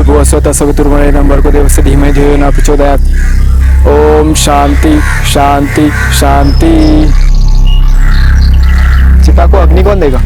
भूर्भुवः स्वः तत्सवितुर्वरेण्यं भर्गो देवस्य धीमहि धियो न प्रचोदयात्। ओम शांति शांति शांति। चिता को अग्नि कौन देगा?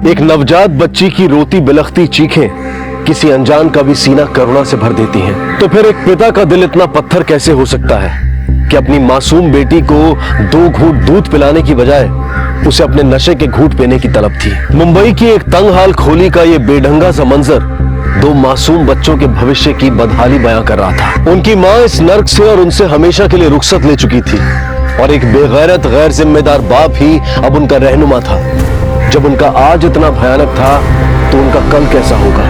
एक नवजात बच्ची की रोती बिलखती चीखें किसी अनजान का भी सीना करुणा से भर देती हैं। तो फिर एक पिता का दिल इतना पत्थर कैसे हो सकता है कि अपनी मासूम बेटी को 2 घूंट दूध पिलाने की बजाय उसे अपने नशे के घूंट पीने की तलब थी। मुंबई की एक तंगहाल खोली का ये बेढंगा सा मंजर 2 मासूम बच्चों के भविष्य की बदहाली बयां कर रहा था। उनकी माँ इस नर्क से और उनसे हमेशा के लिए रुखसत ले चुकी थी और एक बेगैरत गैर जिम्मेदार बाप ही अब उनका रहनुमा था। जब उनका आज इतना भयानक था तो उनका कल कैसा होगा?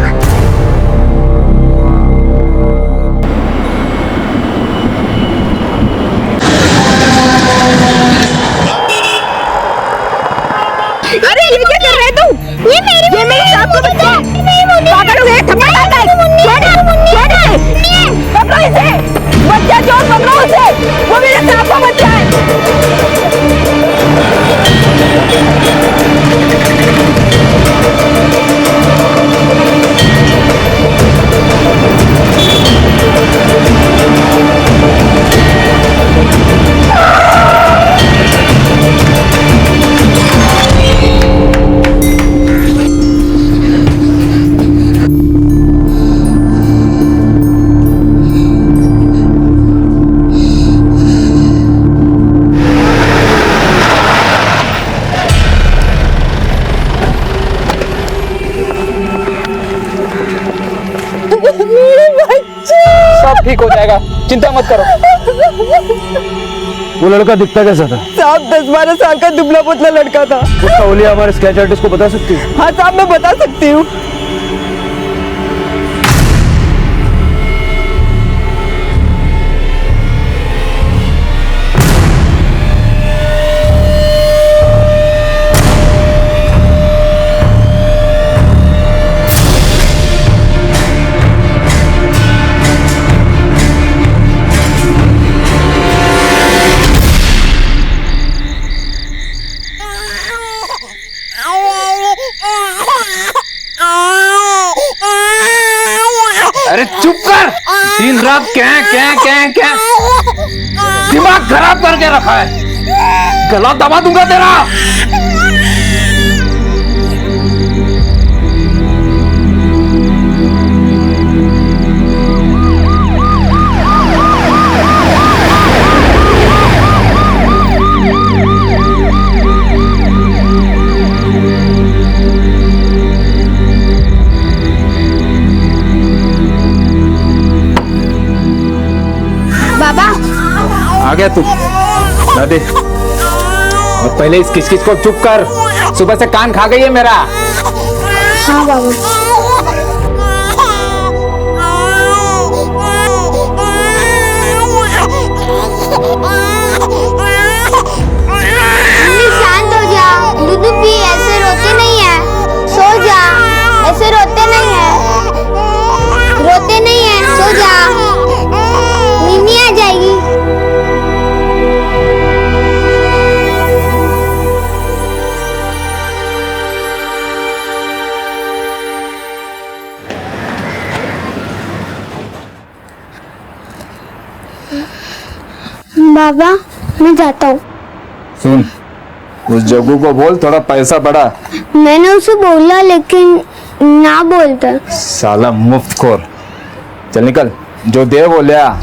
अरे ये क्या कर रहे तुम? ये मेरी साहब का बच्चा है। पागल हो गए, थप्पड़ मारता है। छोड़ दे। पकड़ो इसे। बच्चा चोर, पकड़ो उसे। वो मेरे साहब का बच्चा है। सब ठीक हो जाएगा, चिंता मत करो। वो लड़का दिखता कैसा था? साहब 10-12 साल का दुबला पतला लड़का था। उसका ओलिया हमारे स्केच आर्टिस्ट को बता सकती है? हाँ साहब, मैं बता सकती हूँ। अरे चुप कर। दिन रात क्या दिमाग खराब करके रखा है। गला दबा दूंगा तेरा। बाबा आ गया तू? ना दे। और पहले इस किचकिच को चुप कर। सुबह से कान खा गई है मेरा। हाँ बाबा। शांत हो जाओ। दूध पी, ऐसे रोते नहीं है। बाबा मैं जाता हूँ। सुन, उस जग्गू को बोल थोड़ा पैसा बढ़ा। मैंने उसे बोला लेकिन ना बोलता। साला मुफ्तखोर। चल निकल, जो दे वो ले आ।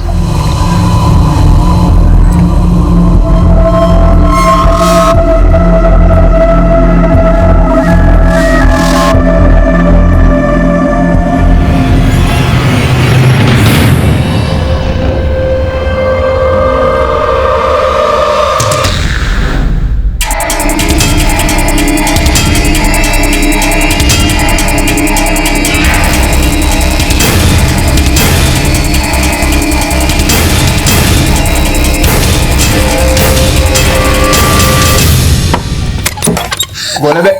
बोले बे।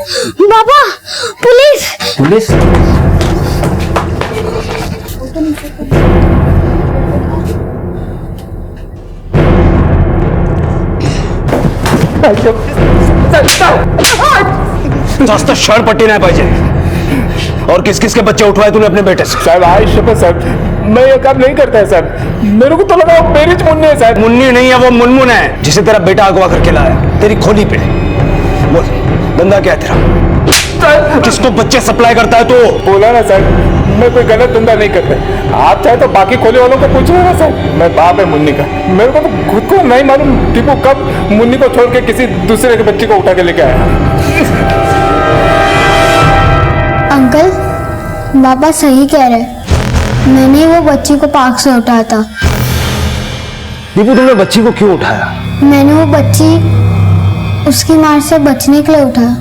बाबा पुलिस। पुलिस? जास्त शळपट्टी नाही पाहिजे। और किस किस के बच्चे उठवाए तूने अपने बेटे से? साहब आज शपथ साहब, मैं ये काम नहीं करता है साहब। मेरे को तो लगा वो मेरी मुन्नी है साहब। मुन्नी नहीं है, वो मुनमुन है जिसे तेरा बेटा अगवा करके लाया तेरी खोली पे। बोल, धंधा क्या है तेरा? किसको बच्चे सप्लाई करता है तू? बोला ना साहब, मैं कोई गलत धंधा नहीं करता। आप चाहे तो बाकी खोले वालों को पूछ ना साहब। मैं बाप है मुन्नी का। मेरे को तो खुद को नहीं मालूम टीपू कब मुन्नी को छोड़ के किसी दूसरे के बच्चे को उठा के लेके आया। अंकल बाबा सही कह रहे, मैंने वो बच्ची को पार्क से उठाया था। दीपू तुमने बच्ची को क्यों उठाया? मैंने वो बच्ची उसकी मार से बचने के लिए उठाया।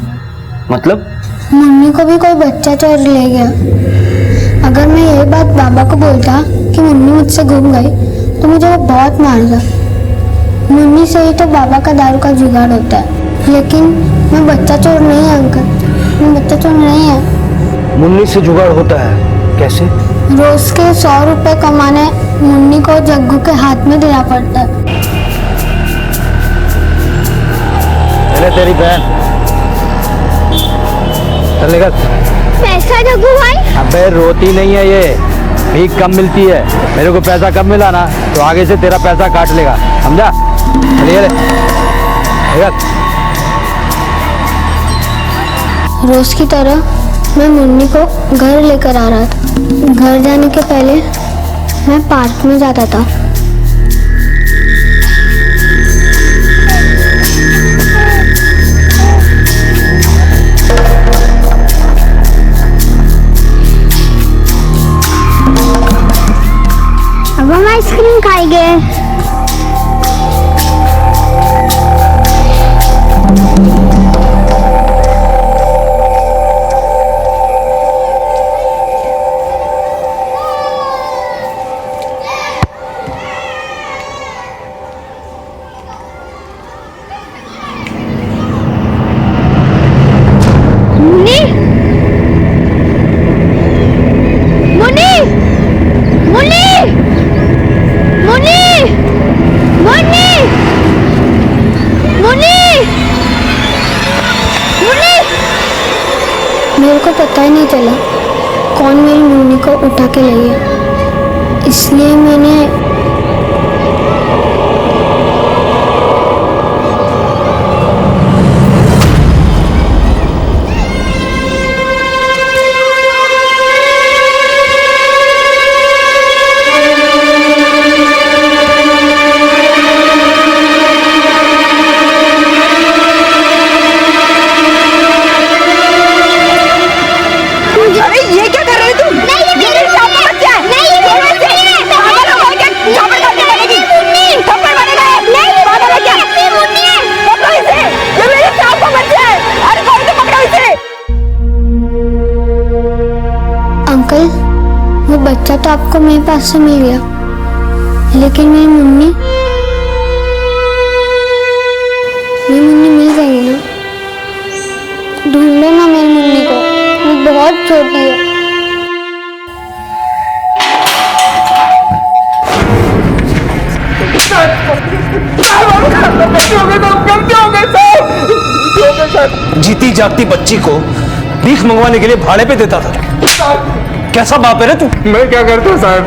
मतलब? मुन्नी को भी कोई बच्चा चोर ले गया। अगर मैं ये बात बाबा को बोलता कि मुन्नी मुझसे घूम गई तो मुझे वो बहुत मारता। मुन्नी से ही तो बाबा का दारू का जुगाड़ होता है। लेकिन मैं बच्चा चोर नहीं है अंकल, मैं बच्चा चोर नहीं है। मुन्नी से जुगाड़ होता है? कैसे? रोज के 100 रुपए कमाने मुन्नी को जग्गू के हाथ में देना पड़ता है। अरे तेरी बहन, चल निकल। पैसा जग्गू भाई? अबे रोती नहीं है ये, भीख कम मिलती है। मेरे को पैसा कम मिला ना तो आगे से तेरा पैसा काट लेगा, समझा? चलिए रोज की तरह मैं मुन्नी को घर लेकर आ रहा था। घर जाने के पहले मैं पार्क में जाता था। अब हम आइसक्रीम खाएंगे। मुन्नी, मुन्नी, मुन्नी, मुन्नी, मुन्नी, मुन्नी, मुन्नी। मेरे को पता ही नहीं चला कौन मेरी मुन्नी को उठा के ले गया, इसलिए मैंने वो बच्चा तो आपको मेरे पास से मिल गया, लेकिन मेरी मुन्नी मिल जाएगी ना? ढूंढो ना मेरी मुन्नी को, वो बहुत छोटी है। जीती जागती बच्ची को भीख मंगवाने के लिए भाड़े पे देता था। कैसा बाप है रे तू? मैं क्या करता हूँ साहब,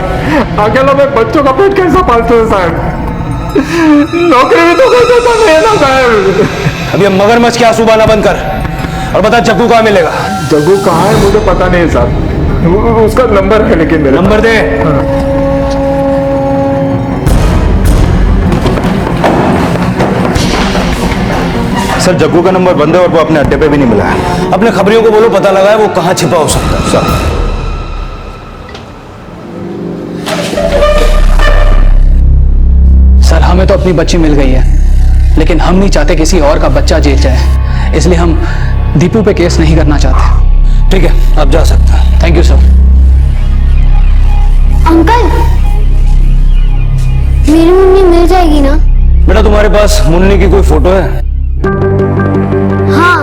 अकेला मैं बच्चों का पेट कैसा पालता हूँ साहब? नौकरी भी तो कोई देता नहीं है ना साहब। अभी मगरमच्छ के आंसू बहाना बंद कर और बता जग्गू कहाँ मिलेगा? जग्गू कहाँ है मुझे पता नहीं है साहब, उसका नंबर है लेकिन मेरा नंबर दे। सर जग्गू का नंबर बंद है और वो अपने अड्डे पे भी नहीं मिला है। अपने खबरियों को बोलो पता लगा है वो कहाँ छिपा हो सकता है। सर सर हमें तो अपनी बच्ची मिल गई है, लेकिन हम नहीं चाहते किसी और का बच्चा जेल जाए, इसलिए हम दीपू पे केस नहीं करना चाहते। ठीक है आप जा सकते हैं। Thank you sir. अंकल, मेरी मुन्नी मिल जाएगी ना? बेटा तुम्हारे पास मुन्नी की कोई फोटो है? हाँ,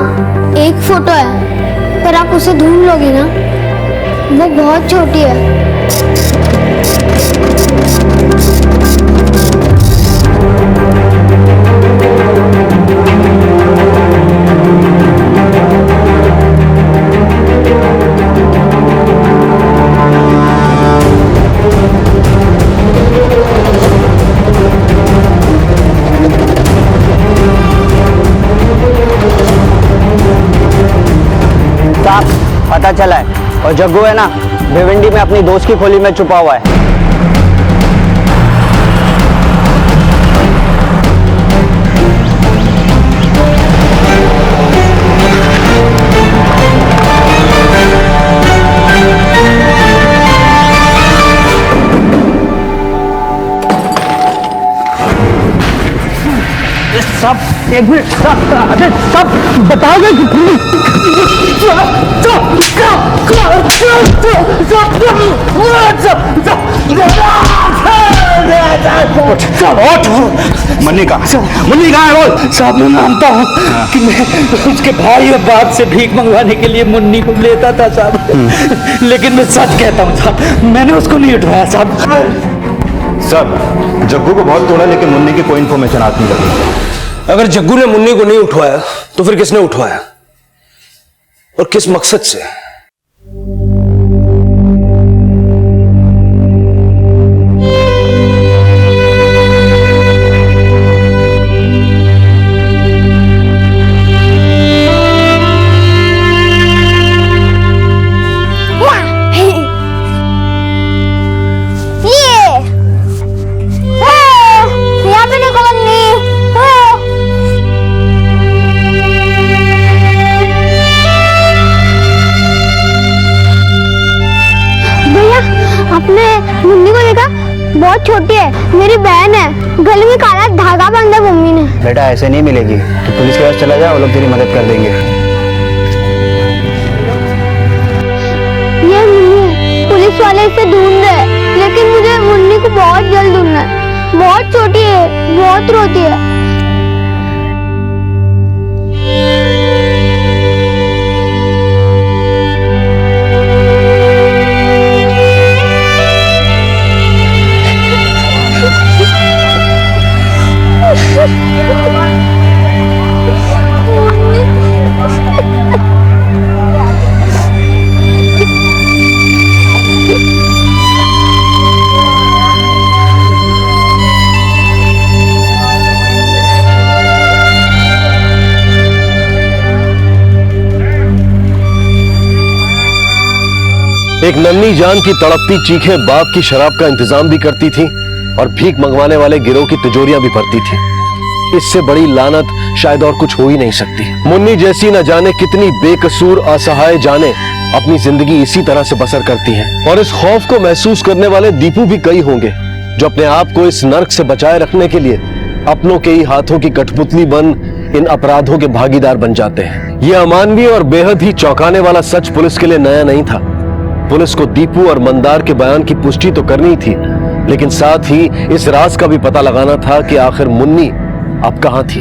एक फोटो है, पर आप उसे ढूंढ लोगे ना? वो बहुत छोटी है। पता चला है, और जग्गू है ना भिवंडी में अपनी दोस्त की खोली में छुपा हुआ है। सब एक मिनट, अरे सब बताओगे? मन्नी कहाँ है बोल? साहब मैं मानता हूँ कि मैं उसके भाई और बाप से भीख मंगवाने के लिए मुन्नी को लेता था साहब, लेकिन मैं सच कहता हूँ साहब, मैंने उसको नहीं उठवाया साहब। सर जग्गू को बहुत तोड़ा लेकिन मुन्नी की कोई इन्फॉर्मेशन हाथ नहीं लगी। अगर जग्गू ने मुन्नी को नहीं उठवाया तो फिर किसने उठवाया और किस मकसद से? बहुत छोटी है, मेरी बहन है, गले में काला धागा बांधा मम्मी ने। बेटा ऐसे नहीं मिलेगी, तो पुलिस के पास चला जा, वो लोग तेरी मदद कर देंगे। ये मुन्नी, पुलिस वाले इसे ढूंढ रहे हैं, लेकिन मुझे मुन्नी को बहुत जल्द ढूंढना है। बहुत छोटी है, बहुत रोती है। एक नन्ही जान की तड़पती चीखें बाप की शराब का इंतजाम भी करती थी और भीख मंगवाने वाले गिरोह की तिजोरियां भी भरती थी। इससे बड़ी लानत शायद और कुछ हो ही नहीं सकती। मुन्नी जैसी न जाने कितनी बेकसूर असहाय जाने अपनी जिंदगी इसी तरह से बसर करती हैं। और इस खौफ को महसूस करने वाले दीपू भी कई होंगे जो अपने आप को इस नर्क से बचाए रखने के लिए अपनों के ही हाथों की कठपुतली बन इन अपराधों के भागीदार बन जाते हैं। यह अमानवीय और बेहद ही चौंकाने वाला सच पुलिस के लिए नया नहीं था। पुलिस को दीपू और मंदार के बयान की पुष्टि तो करनी थी, लेकिन साथ ही इस राज का भी पता लगाना था कि आखिर मुन्नी अब कहां थी।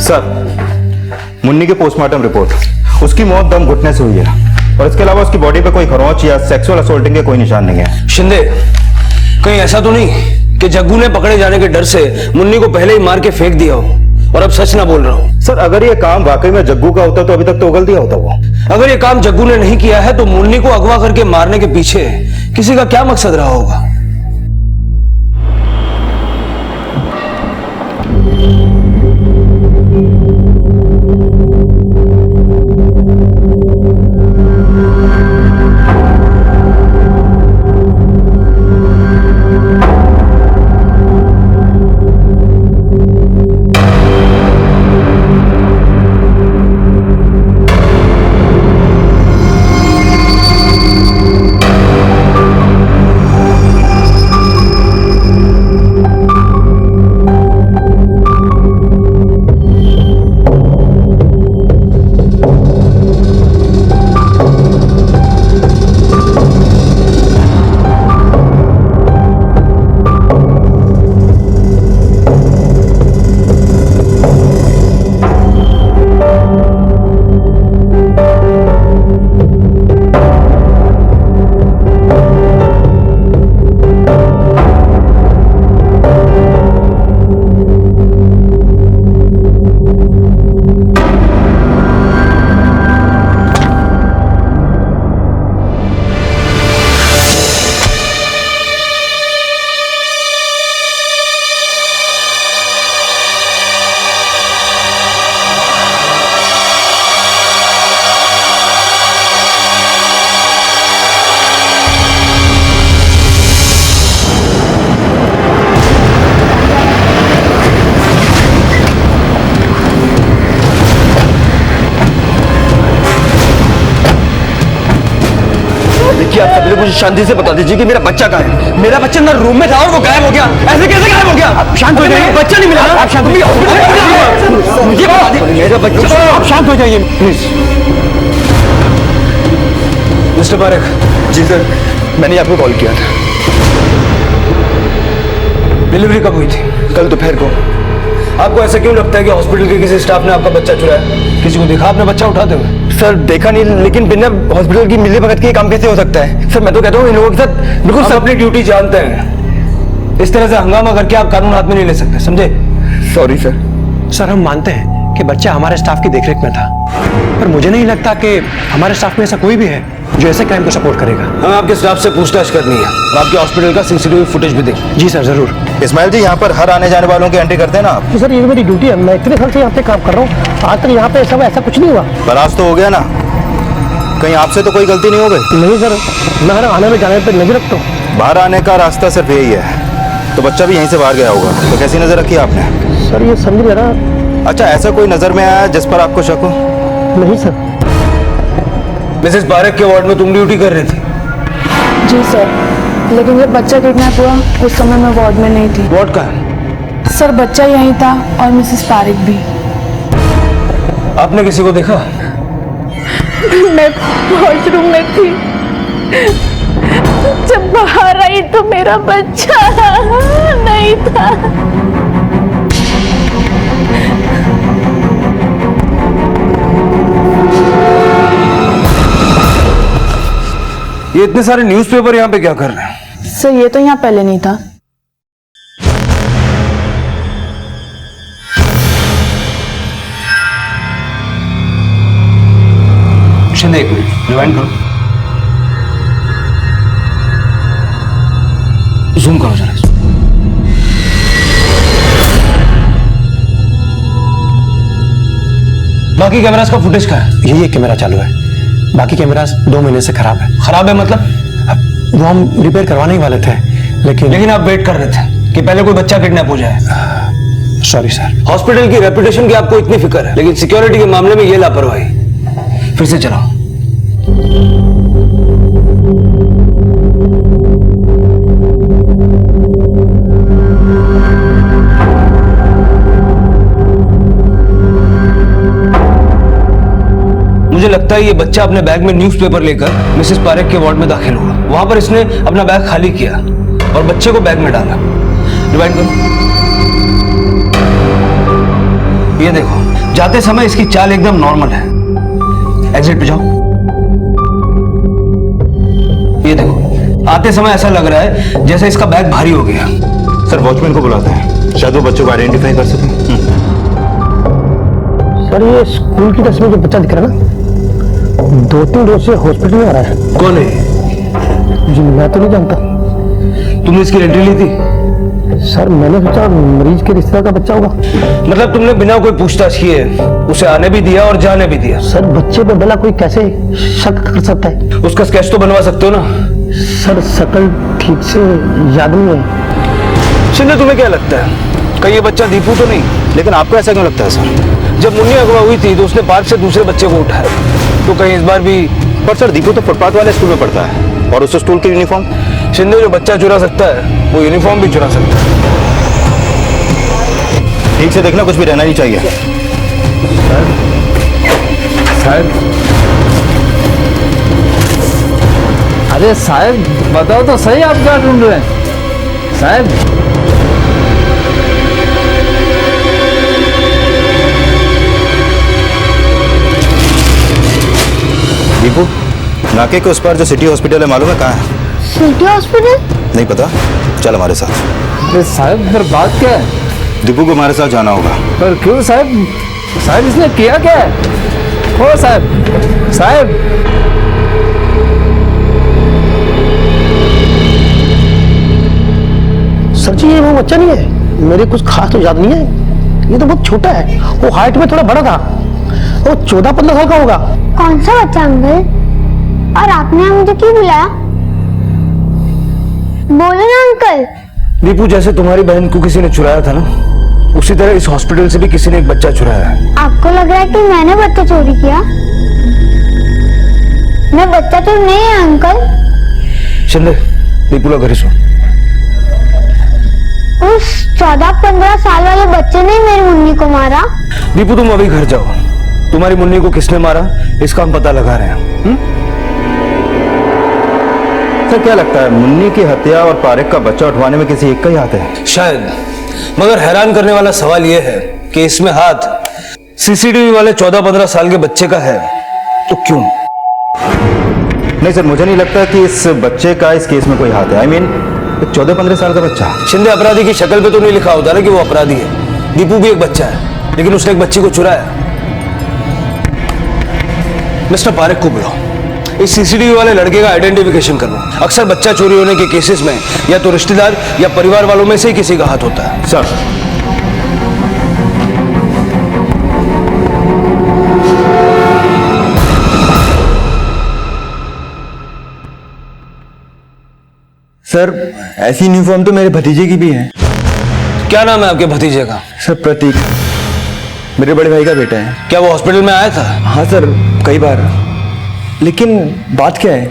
सर, मुन्नी की पोस्टमार्टम रिपोर्ट, उसकी मौत दम घुटने से हुई है और इसके अलावा उसकी बॉडी पे कोई खरोंच या सेक्सुअल असोल्टिंग के कोई निशान नहीं है। शिंदे, कहीं ऐसा तो नहीं कि जग्गू ने पकड़े जाने के डर से मुन्नी को पहले ही मार के फेंक दिया हो और अब सच ना बोल रहा हो? सर, अगर ये काम वाकई में जग्गू का होता तो अभी तक तो उगल दिया होता वो। अगर ये काम जग्गू ने नहीं किया है तो मुन्नी को अगवा करके मारने के पीछे किसी का क्या मकसद रहा होगा? आप सब लोग मुझे शांति से बता दीजिए कि मेरा बच्चा कहाँ है? मेरा बच्चा ना रूम में था और वो गायब हो गया। ऐसे कैसे गायब हो गया? आप शांत हो जाइए। बच्चा नहीं मिला। आप शांत हो जाइए। मुझे बता दीजिए मेरा बच्चा। आप शांत हो जाइए प्लीज। मिस्टर पारेख। जी सर, मैंने आपको कॉल किया था। डिलीवरी कब हुई थी? कल दोपहर को। आपको ऐसा क्यों लगता है कि हॉस्पिटल के किसी स्टाफ ने आपका बच्चा चुराया? किसी को देखा आपने बच्चा उठाते हुए? सर देखा नहीं, लेकिन बिना हॉस्पिटल की मिलीभगत के काम कैसे हो सकता है? सर मैं तो कहता हूँ इन लोगों के साथ बिल्कुल सब अपनी ड्यूटी जानते हैं। इस तरह से हंगामा करके आप कानून हाथ में नहीं ले सकते, समझे? Sorry sir. सर हम मानते हैं कि बच्चा हमारे स्टाफ की देखरेख में था, पर मुझे नहीं लगता कि हमारे स्टाफ में ऐसा कोई भी है जो ऐसे क्राइम को सपोर्ट करेगा। हमें आपके स्टाफ से पूछताछ करनी है और आपके हॉस्पिटल का सीसीटीवी फुटेज भी दें। जी सर जरूर। इस्माइल जी, यहाँ पर हर आने जाने वालों की एंट्री करते हैं ना आप? सर ये मेरी ड्यूटी है, मैं इतने साल से यहाँ पे काम कर रहा हूँ, आज तक यहाँ पे ऐसा कुछ नहीं हुआ। पर आज तो हो गया ना, कहीं आपसे तो कोई गलती नहीं हो गई? नहीं सर, मैं हर आने में जाने पर नजर रखता हूँ। बाहर आने का रास्ता सिर्फ यही है, तो बच्चा भी यहीं से बाहर गया होगा, तो कैसी नजर रखी आपने? सर ये समझ नहीं आ रहा। अच्छा, ऐसा कोई नजर में आया जिस पर आपको शक हो? नहीं सर। मिसेस पारेख के वार्ड में तुम ड्यूटी कर रही थी? जी सर, लेकिन जब बच्चा किडनैप हुआ उस समय मैं वार्ड में नहीं थी। वार्ड का है? सर बच्चा यहीं था और मिसेस पारेख भी। आपने किसी को देखा? मैं वॉशरूम में थी, जब बाहर आई तो मेरा बच्चा नहीं था। ये इतने सारे न्यूज़पेपर यहाँ पे क्या कर रहे हैं? सर ये तो यहाँ पहले नहीं था। शिंदे एक मिनट, रिवाइंड करो, जूम करो जरा। बाकी कैमरास का फुटेज का है? यही एक कैमरा चालू है, बाकी कैमरास 2 महीने से खराब है। खराब है मतलब? वो हम रिपेयर करवाने ही वाले थे, लेकिन आप वेट कर रहे थे कि पहले कोई बच्चा किडनैप हो जाए। Sorry sir. हॉस्पिटल की रेपुटेशन की आपको इतनी फिक्र है, लेकिन सिक्योरिटी के मामले में ये लापरवाही। फिर से चलाओ। मुझे लगता है ये बच्चा अपने बैग में न्यूज़पेपर लेकर मिसेस पारेख के वार्ड में दाखिल हुआ। वहां पर इसने अपना बैग खाली किया और बच्चे को बैग में डाला। रिवाइंड करो। ये देखो, जाते समय इसकी चाल एकदम नॉर्मल है। एग्जिट पे जाओ। ये देखो, आते समय ऐसा लग रहा है जैसे इसका बैग भारी हो गया। सर वॉचमैन को बुलाते हैं, शायद वो बच्चों को आइडेंटिफाई कर सके। सर ये स्कूल की तस्वीर जो बच्चा दिख रहा है ना, 2-3 रोज से हॉस्पिटल में आ रहा है। कौन है? जी मैं तो नहीं जानता। तुमने इसकी एंट्री ली थी? सर मैंने सोचा मरीज के रिश्तेदार का बच्चा होगा। मतलब तुमने बिना कोई पूछताछ किए उसे आने भी दिया और जाने भी दिया? सर बच्चे पे भला कोई कैसे शक कर सकता है? उसका स्केच तो बनवा सकते हो ना? सर शकल ठीक से याद नहीं है। शिंदे तुम्हें क्या लगता है, कहीं ये बच्चा दीपू तो नहीं? लेकिन आपको ऐसा क्यों लगता है सर? जब मुन्नी अगवा हुई थी तो उसने पार्क से दूसरे बच्चे को उठाया, तो कहीं इस बार भी? पर सर दीपू तो फुटपाथ वाले स्कूल में पढ़ता है और उस स्कूल की यूनिफॉर्म। शिंदे जो बच्चा चुरा सकता है वो यूनिफॉर्म भी चुरा सकता है। ठीक से देखना, कुछ भी रहना नहीं चाहिए। साहब, अरे साहब बताओ तो सही, आप क्या ढूंढ रहे हैं साहब? दीपू, नाके के उस पार जो सिटी हॉस्पिटल है मालूम है कहाँ है? City hospital? नहीं पता? चल हमारे साथ। अरे साहब फिर बात क्या है? दीपू को हमारे साथ जाना होगा। पर क्यों साहब? साहब इसने किया क्या है? हो साहब, साहब सर जी ये वो बच्चा नहीं है, मेरे कुछ खास तो याद नहीं है। ये तो बहुत छोटा है, वो हाइट में थोड़ा बड़ा था। वो 14-15 साल का होगा। कौन सा बच्चा अंकल? और आपने मुझे क्यों बुलाया? बोलो ना अंकल। दीपू जैसे तुम्हारी बहन को किसी ने चुराया था ना, उसी तरह इस हॉस्पिटल से भी किसी ने एक बच्चा चुराया है। आपको लग रहा है कि मैंने बच्चा चोरी किया? मैं बच्चा चोर नहीं है अंकल। शिंदे, दीपू ला घरे सो। उस 14-15 साल वाले बच्चे ने मेरी मुन्नी को मारा। दीपू तुम अभी घर जाओ, तुम्हारी मुन्नी को किसने मारा इसका हम पता लगा रहे हैं। सर क्या लगता है मुन्नी की हत्या और पारेख का बच्चा उठवाने में किसी एक का ही हाथ है? शायद, मगर हैरान करने वाला सवाल यह है कि इसमें हाथ सीसीटीवी वाले 14-15 साल के बच्चे का है तो क्यों? नहीं सर, मुझे नहीं लगता कि इस बच्चे का इस केस में कोई हाथ है। आई मीन 14-15 साल का बच्चा। शिंदे, अपराधी की शक्ल पे तो नहीं लिखा होता ना कि वो अपराधी है। दीपू भी एक बच्चा है, लेकिन उसने एक बच्ची को चुराया। मिस्टर पारेख को बुलाओ, इस सीसीटीवी वाले लड़के का आइडेंटिफिकेशन करो। अक्सर बच्चा चोरी होने के केसेस में या तो रिश्तेदार या परिवार वालों में से ही किसी का हाथ होता है। सर सर ऐसी यूनिफॉर्म तो मेरे भतीजे की भी है। क्या नाम है आपके भतीजे का? सर प्रतीक, मेरे बड़े भाई का बेटा है। क्या वो हॉस्पिटल में आया था? हाँ सर, कई बार। लेकिन बात क्या है?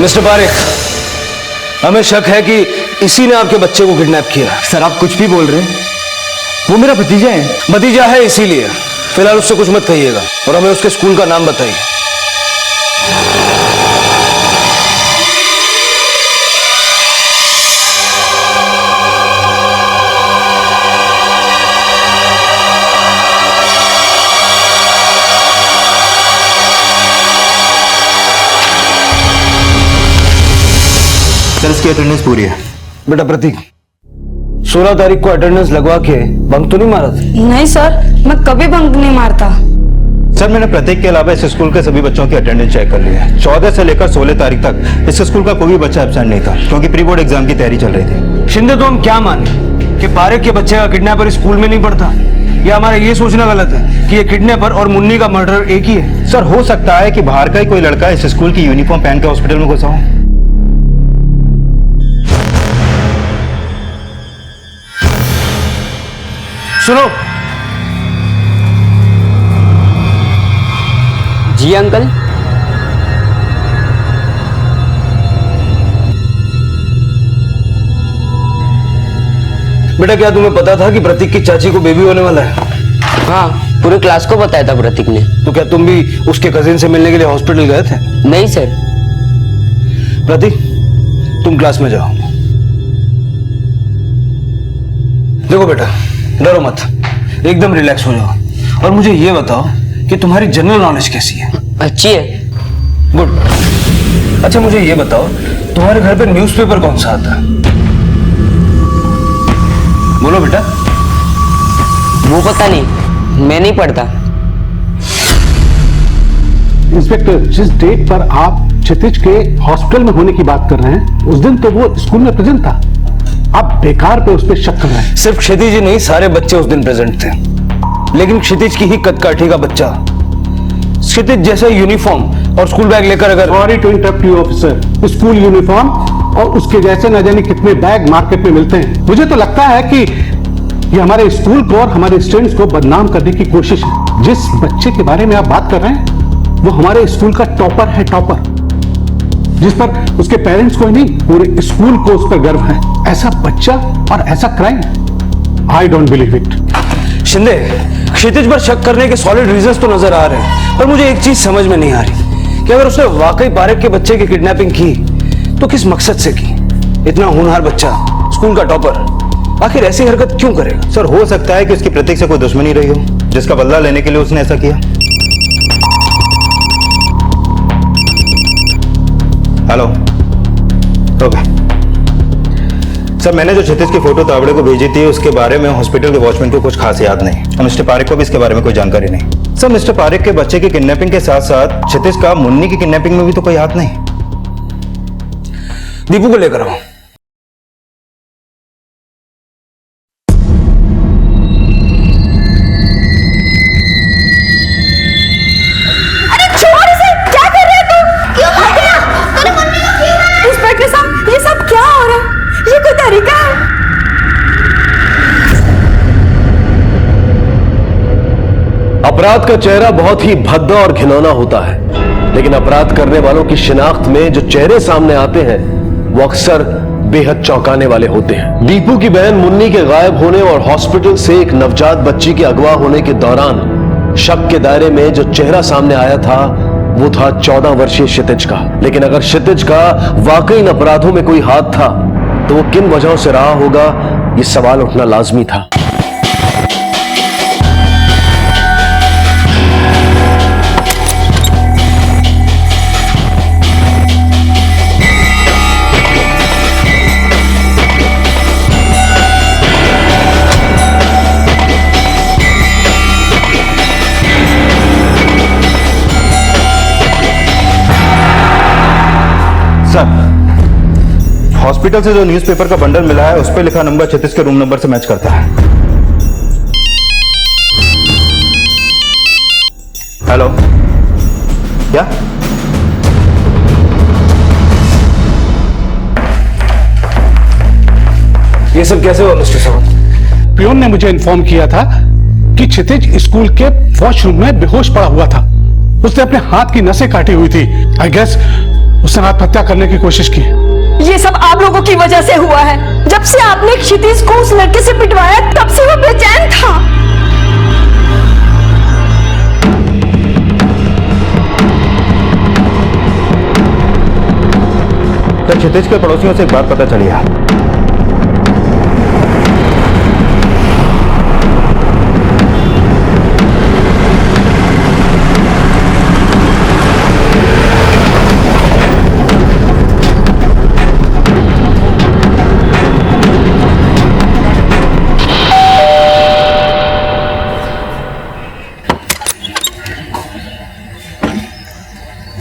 मिस्टर पारेख, हमें शक है कि इसी ने आपके बच्चे को किडनैप किया। सर आप कुछ भी बोल रहे हैं, वो मेरा भतीजा है। भतीजा है इसीलिए फिलहाल उससे कुछ मत कहिएगा और हमें उसके स्कूल का नाम बताइए। सर इसकी अटेंडेंस पूरी है। बेटा प्रतीक, 16 तारीख को अटेंडेंस लगवा के बंक तो नहीं मारा था? नहीं सर, मैं कभी बंक नहीं मारता। सर मैंने प्रतीक के अलावा इस स्कूल के सभी बच्चों की अटेंडेंस चेक कर ली है। 14 से लेकर 16 तारीख तक इस स्कूल का कोई भी बच्चा एब्सेंट नहीं था, क्योंकि प्री बोर्ड एग्जाम की तैयारी चल रही थी। शिंदे, तो हम क्या माने कि पारेख के बच्चे का किडनैपर स्कूल में नहीं पढ़ता, या हमारा ये सोचना गलत है कि ये किडनैपर और मुन्नी का मर्डर एक ही है? सर हो सकता है कि बाहर का ही कोई लड़का इस स्कूल की यूनिफॉर्म पहन के हॉस्पिटल में घुसा हो। सुनो। जी अंकल। बेटा क्या तुम्हें पता था कि प्रतीक की चाची को बेबी होने वाला है? हाँ, पूरे क्लास को बताया था प्रतीक ने। तो क्या तुम भी उसके कजिन से मिलने के लिए हॉस्पिटल गए थे? नहीं सर। प्रतीक तुम क्लास में जाओ। देखो बेटा, डरो मत, एकदम रिलैक्स हो जाओ और मुझे ये बताओ कि तुम्हारी जनरल नॉलेज कैसी है? अच्छी है। गुड। अच्छा मुझे ये बताओ, तुम्हारे घर पे न्यूज़पेपर कौन सा आता है? बोलो बेटा। वो पता नहीं, मैं नहीं पढ़ता। इंस्पेक्टर, जिस डेट पर आप क्षितिज के हॉस्पिटल में होने की बात कर रहे हैं, उस दिन तो वो स्कूल में प्रेजेंट था। आप बेकार पे उस पर शक कर रहे हैं। सिर्फ क्षितिज ही नहीं, सारे बच्चे उस दिन प्रेजेंट थे, लेकिन क्षितिज की ही कदकाठी का बच्चा क्षितिज जैसा यूनिफॉर्म और स्कूल बैग लेकर अगर... sorry to interrupt you officer, school uniform और उसके जैसे न जाने कितने बैग मार्केट में मिलते हैं। मुझे तो लगता है कि ये हमारे स्कूल को और हमारे स्टूडेंट्स को बदनाम करने की कोशिश है। जिस बच्चे के बारे में आप बात कर रहे हैं वो हमारे स्कूल का टॉपर है, टॉपर, जिस पर उसके पेरेंट्स को ही नहीं पूरे स्कूल को उस पर गर्व है। ऐसा बच्चा और ऐसा crime, I don't believe it. Shinde, Kshitij पर शक करने के सॉलिड रीजंस तो नजर आ रहे हैं, पर मुझे एक चीज समझ में नहीं आ रही कि अगर उसने वाकई पारेख के बच्चे की किडनैपिंग की तो किस मकसद से की? इतना होनहार बच्चा, स्कूल का टॉपर, आखिर ऐसी हरकत क्यों करेगा? सर हो सकता है कि उसकी प्रतीक से कोई दुश्मनी रही हो, जिसका बदला लेने के लिए उसने ऐसा किया। हेलो, ओके सर, मैंने जो क्षितिज की फोटो तावड़े को भेजी थी उसके बारे में हॉस्पिटल के वॉचमैन को कुछ खास याद नहीं, और मिस्टर पारेख को भी इसके बारे में कोई जानकारी नहीं। सर मिस्टर पारेख के बच्चे की किडनैपिंग के साथ साथ क्षितिज का मुन्नी की किडनैपिंग में भी तो कोई हाथ नहीं। दीपू को लेकर आओ। अपराध का चेहरा बहुत ही भद्दा और घिनौना होता है, लेकिन अपराध करने वालों की शिनाख्त में जो चेहरे सामने आते हैं वो अक्सर बेहद चौंकाने वाले होते हैं। दीपू की बहन मुन्नी के गायब होने और हॉस्पिटल से एक नवजात बच्ची के अगवा होने के दौरान शक के दायरे में जो चेहरा सामने आया था वो था 14 वर्षीय क्षितिज का। लेकिन अगर क्षितिज का वाकई इन अपराधों में कोई हाथ था तो वो किन वजहों से रहा होगा, ये सवाल उठना लाजमी था। सर, हॉस्पिटल से जो न्यूज़पेपर का बंडल मिला है उस पर लिखा नंबर क्षितिज के रूम नंबर से मैच करता है। हेलो, क्या? ये सब कैसे हुआ मिस्टर सावंत? पियोन ने मुझे इन्फॉर्म किया था कि क्षितिज स्कूल के वॉशरूम में बेहोश पड़ा हुआ था। उसने अपने हाथ की नसें काटी हुई थी। आई गेस उसने आत्महत्या करने की कोशिश की। ये सब आप लोगों की वजह से हुआ है। जब से आपने क्षितिज को उस लड़के से पिटवाया तब से वो बेचैन था। तो क्षितिज के पड़ोसियों से एक बात पता चली है।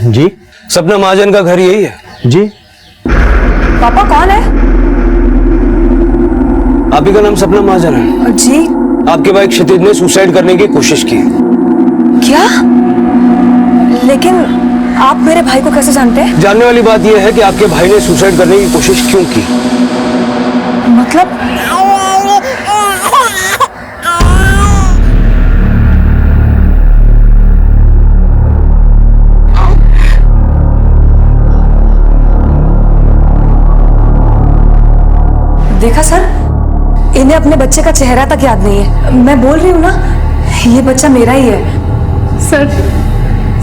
जी, सपना महाजन का घर यही है? जी। पापा कौन है? आप ही का नाम सपना महाजन है? जी। आपके भाई क्षितिज ने सुसाइड करने की कोशिश की। क्या? लेकिन आप मेरे भाई को कैसे जानते हैं? जानने वाली बात यह है कि आपके भाई ने सुसाइड करने की कोशिश क्यों की। मतलब? देखा सर, इन्हें अपने बच्चे का चेहरा तक याद नहीं है। मैं बोल रही हूँ ना, ये बच्चा मेरा ही है। सर,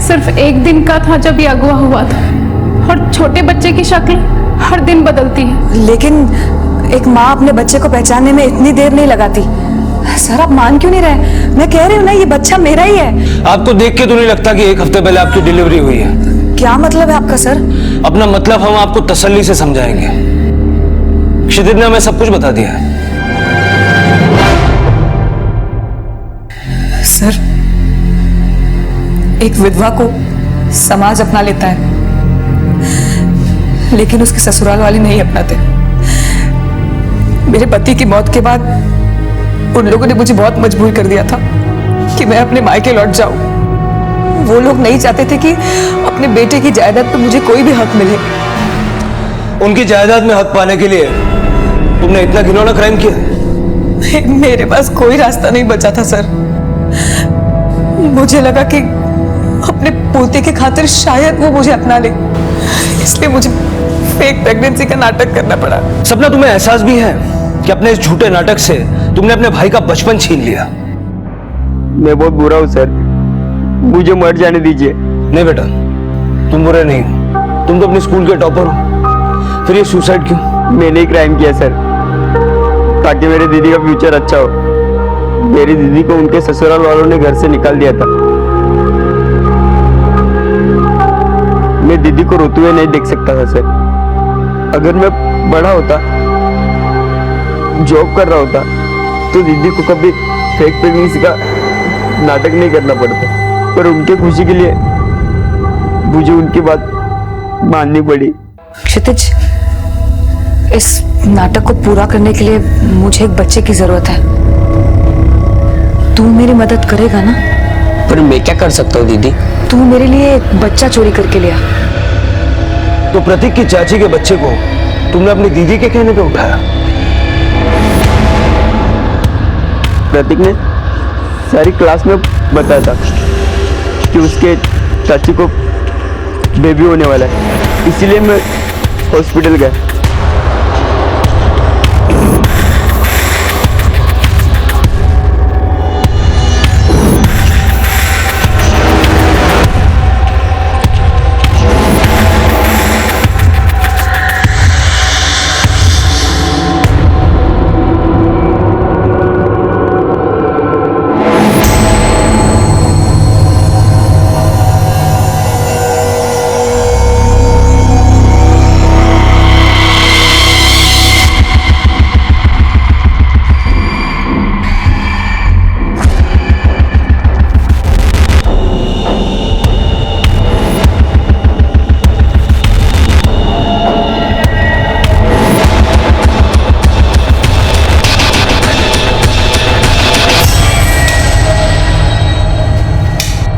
सिर्फ एक दिन का था जब ये अगवा हुआ था, और छोटे बच्चे की शक्ल हर दिन बदलती है। लेकिन एक माँ अपने बच्चे को पहचानने में इतनी देर नहीं लगाती। सर आप मान क्यों नहीं रहे? मैं कह रही हूँ ना ये बच्चा मेरा ही है। आपको देख के तो नहीं लगता कि 1 हफ्ते पहले आपकी डिलीवरी हुई है? क्या मतलब है आपका सर? अपना मतलब हम आपको तसल्ली से समझाएंगे। क्षितिज ने हमें सब कुछ बता दिया है। सर, एक विधवा को समाज अपना लेता है, लेकिन उसके ससुराल वाले नहीं अपनाते। मेरे पति की मौत के बाद उन लोगों ने मुझे बहुत मजबूर कर दिया था कि मैं अपने मायके लौट जाऊं। वो लोग नहीं चाहते थे कि अपने बेटे की जायदाद पर मुझे कोई भी हक मिले। उनकी जायदाद में हक पाने के लिए तुमने इतना घिनौना क्राइम किया? मेरे पास कोई रास्ता नहीं बचा था सर। मुझे लगा कि अपने पोते के खातिर शायद वो मुझे अपना ले, इसलिए मुझे फेक प्रेगनेंसी का नाटक करना पड़ा। सपना, तुम्हें एहसास भी है कि अपने इस झूठे नाटक से तुमने अपने भाई का बचपन छीन लिया? मैं बहुत बुरा हूँ सर, मुझे मर जाने दीजिए। नहीं बेटा, तुम बुरे नहीं हो, तुम तो अपने स्कूल के टॉपर हो। फिर ये सुसाइड क्यों? मैंने ही क्राइम किया सर, ताकि मेरी दीदी का फ्यूचर अच्छा हो। मेरी दीदी को उनके ससुराल वालों ने घर से निकाल दिया था। मैं दीदी को रोते हुए नहीं देख सकता था सर। अगर मैं बड़ा होता, जॉब कर रहा होता, तो दीदी को कभी फेक प्रेगनेंसी का नाटक नहीं करना पड़ता। पर उनके खुशी के लिए मुझे उनकी बात माननी पड़ी। क्षितिज, इस नाटक को पूरा करने के लिए मुझे एक बच्चे की जरूरत है। तू मेरी मदद करेगा ना? पर मैं क्या कर सकता हूँ दीदी? तू मेरे लिए एक बच्चा चोरी करके लिया। तो प्रतीक की चाची के बच्चे को तुमने अपनी दीदी के कहने पे उठाया? प्रतीक ने सारी क्लास में बताया था कि उसके चाची को बेबी होने वाला है, इसीलिए मैं हॉस्पिटल गया।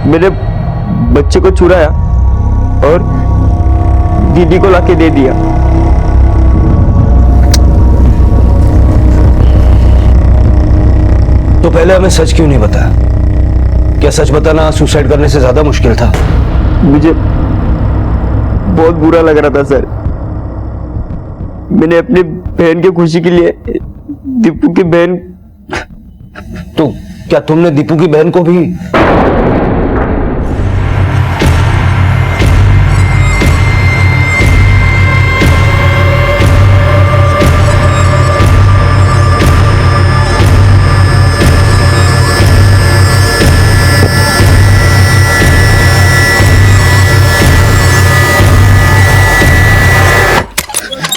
मेरे बच्चे को चुराया और दीदी को लाके दे दिया। तो पहले हमें सच क्यों नहीं बताया? क्या सच बताना सुसाइड करने से ज्यादा मुश्किल था? मुझे बहुत बुरा लग रहा था सर। मैंने अपनी बहन की खुशी के लिए दीपू की बहन। तो क्या तुमने दीपू की बहन को भी?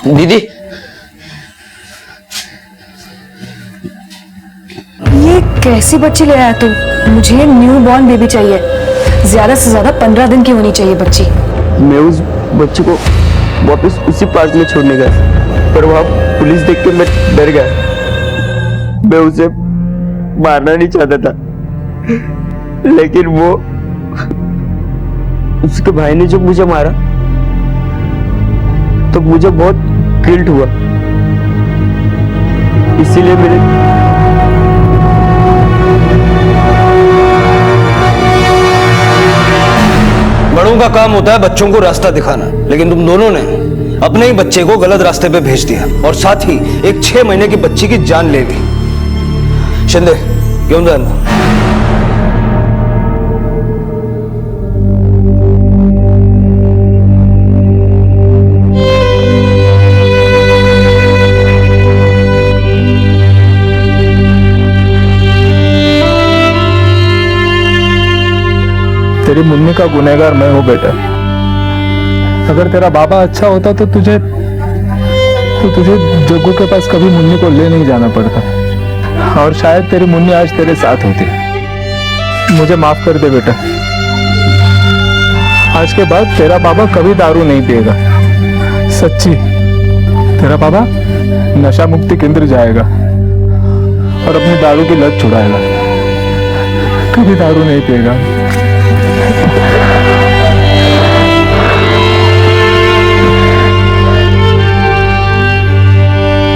दीदी, ये कैसी बच्ची ले आया तू? मुझे न्यू बॉर्न बेबी चाहिए, ज्यादा से ज्यादा 15 दिन की होनी चाहिए बच्ची। मैं उस बच्चे को वापस उसी पार्क में छोड़ने गया, पर वहां पुलिस देख के मैं डर गया। मैं उसे मारना नहीं चाहता था, लेकिन वो उसके भाई ने जब मुझे मारा तो मुझे बहुत गिल्ट हुआ, इसीलिए मैंने बड़ों का काम होता है बच्चों को रास्ता दिखाना, लेकिन तुम दोनों ने अपने ही बच्चे को गलत रास्ते पे भेज दिया और साथ ही एक 6 महीने की बच्ची की जान ले ली। शिंदे, घेऊन जा इनको। तेरी मुन्नी का गुनहगार मैं हूं बेटा। अगर तेरा बाबा अच्छा होता तो तुझे जग्गू के पास कभी मुन्नी को ले नहीं जाना पड़ता, और शायद तेरी मुन्नी आज तेरे साथ होती। मुझे माफ कर दे बेटा। आज के बाद तेरा बाबा कभी दारू नहीं पिएगा, सच्ची। तेरा बाबा नशा मुक्ति केंद्र जाएगा और अपनी दारू की लत छुड़ाएगा, कभी दारू नहीं पिएगा।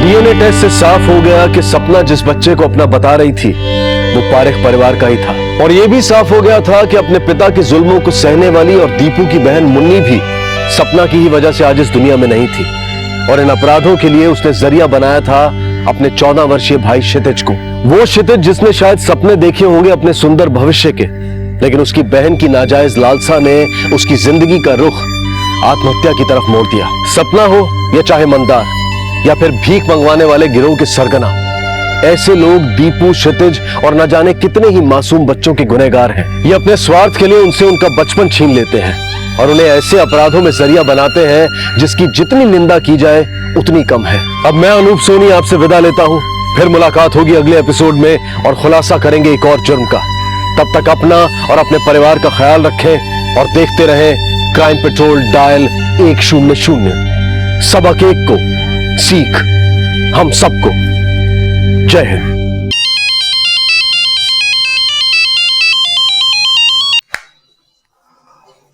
डीएनए टेस्ट से साफ हो गया कि सपना जिस बच्चे को अपना बता रही थी वो पारेख परिवार का ही था, और यह भी साफ हो गया था कि अपने पिता के जुल्मों को सहने वाली और दीपू की बहन मुन्नी भी सपना की ही वजह से आज इस दुनिया में नहीं थी, और इन अपराधों के लिए उसने जरिया बनाया था अपने 14 वर्षीय भाई क्षितिज को। वो क्षितिज जिसने शायद सपने देखे होंगे अपने सुंदर भविष्य के, लेकिन उसकी बहन की नाजायज लालसा ने उसकी जिंदगी का रुख आत्महत्या की तरफ मोड़ दिया। सपना हो या चाहे मंदार या फिर भीख मंगवाने वाले गिरोह के सरगना, ऐसे लोग दीपू, क्षितिज और न जाने कितने ही मासूम बच्चों के गुनहगार हैं। ये अपने स्वार्थ के लिए उनसे उनका बचपन छीन लेते हैं और उन्हें ऐसे अपराधों में जरिया बनाते हैं जिसकी जितनी निंदा की जाए उतनी कम है। अब मैं अनूप सोनी आपसे विदा लेता हूं, फिर मुलाकात होगी अगले एपिसोड में और खुलासा करेंगे एक और जुर्म का। तब तक अपना और अपने परिवार का ख्याल रखें और देखते रहें क्राइम पेट्रोल डायल 100। सबक एक को सीख हम सबको। जय हिंद।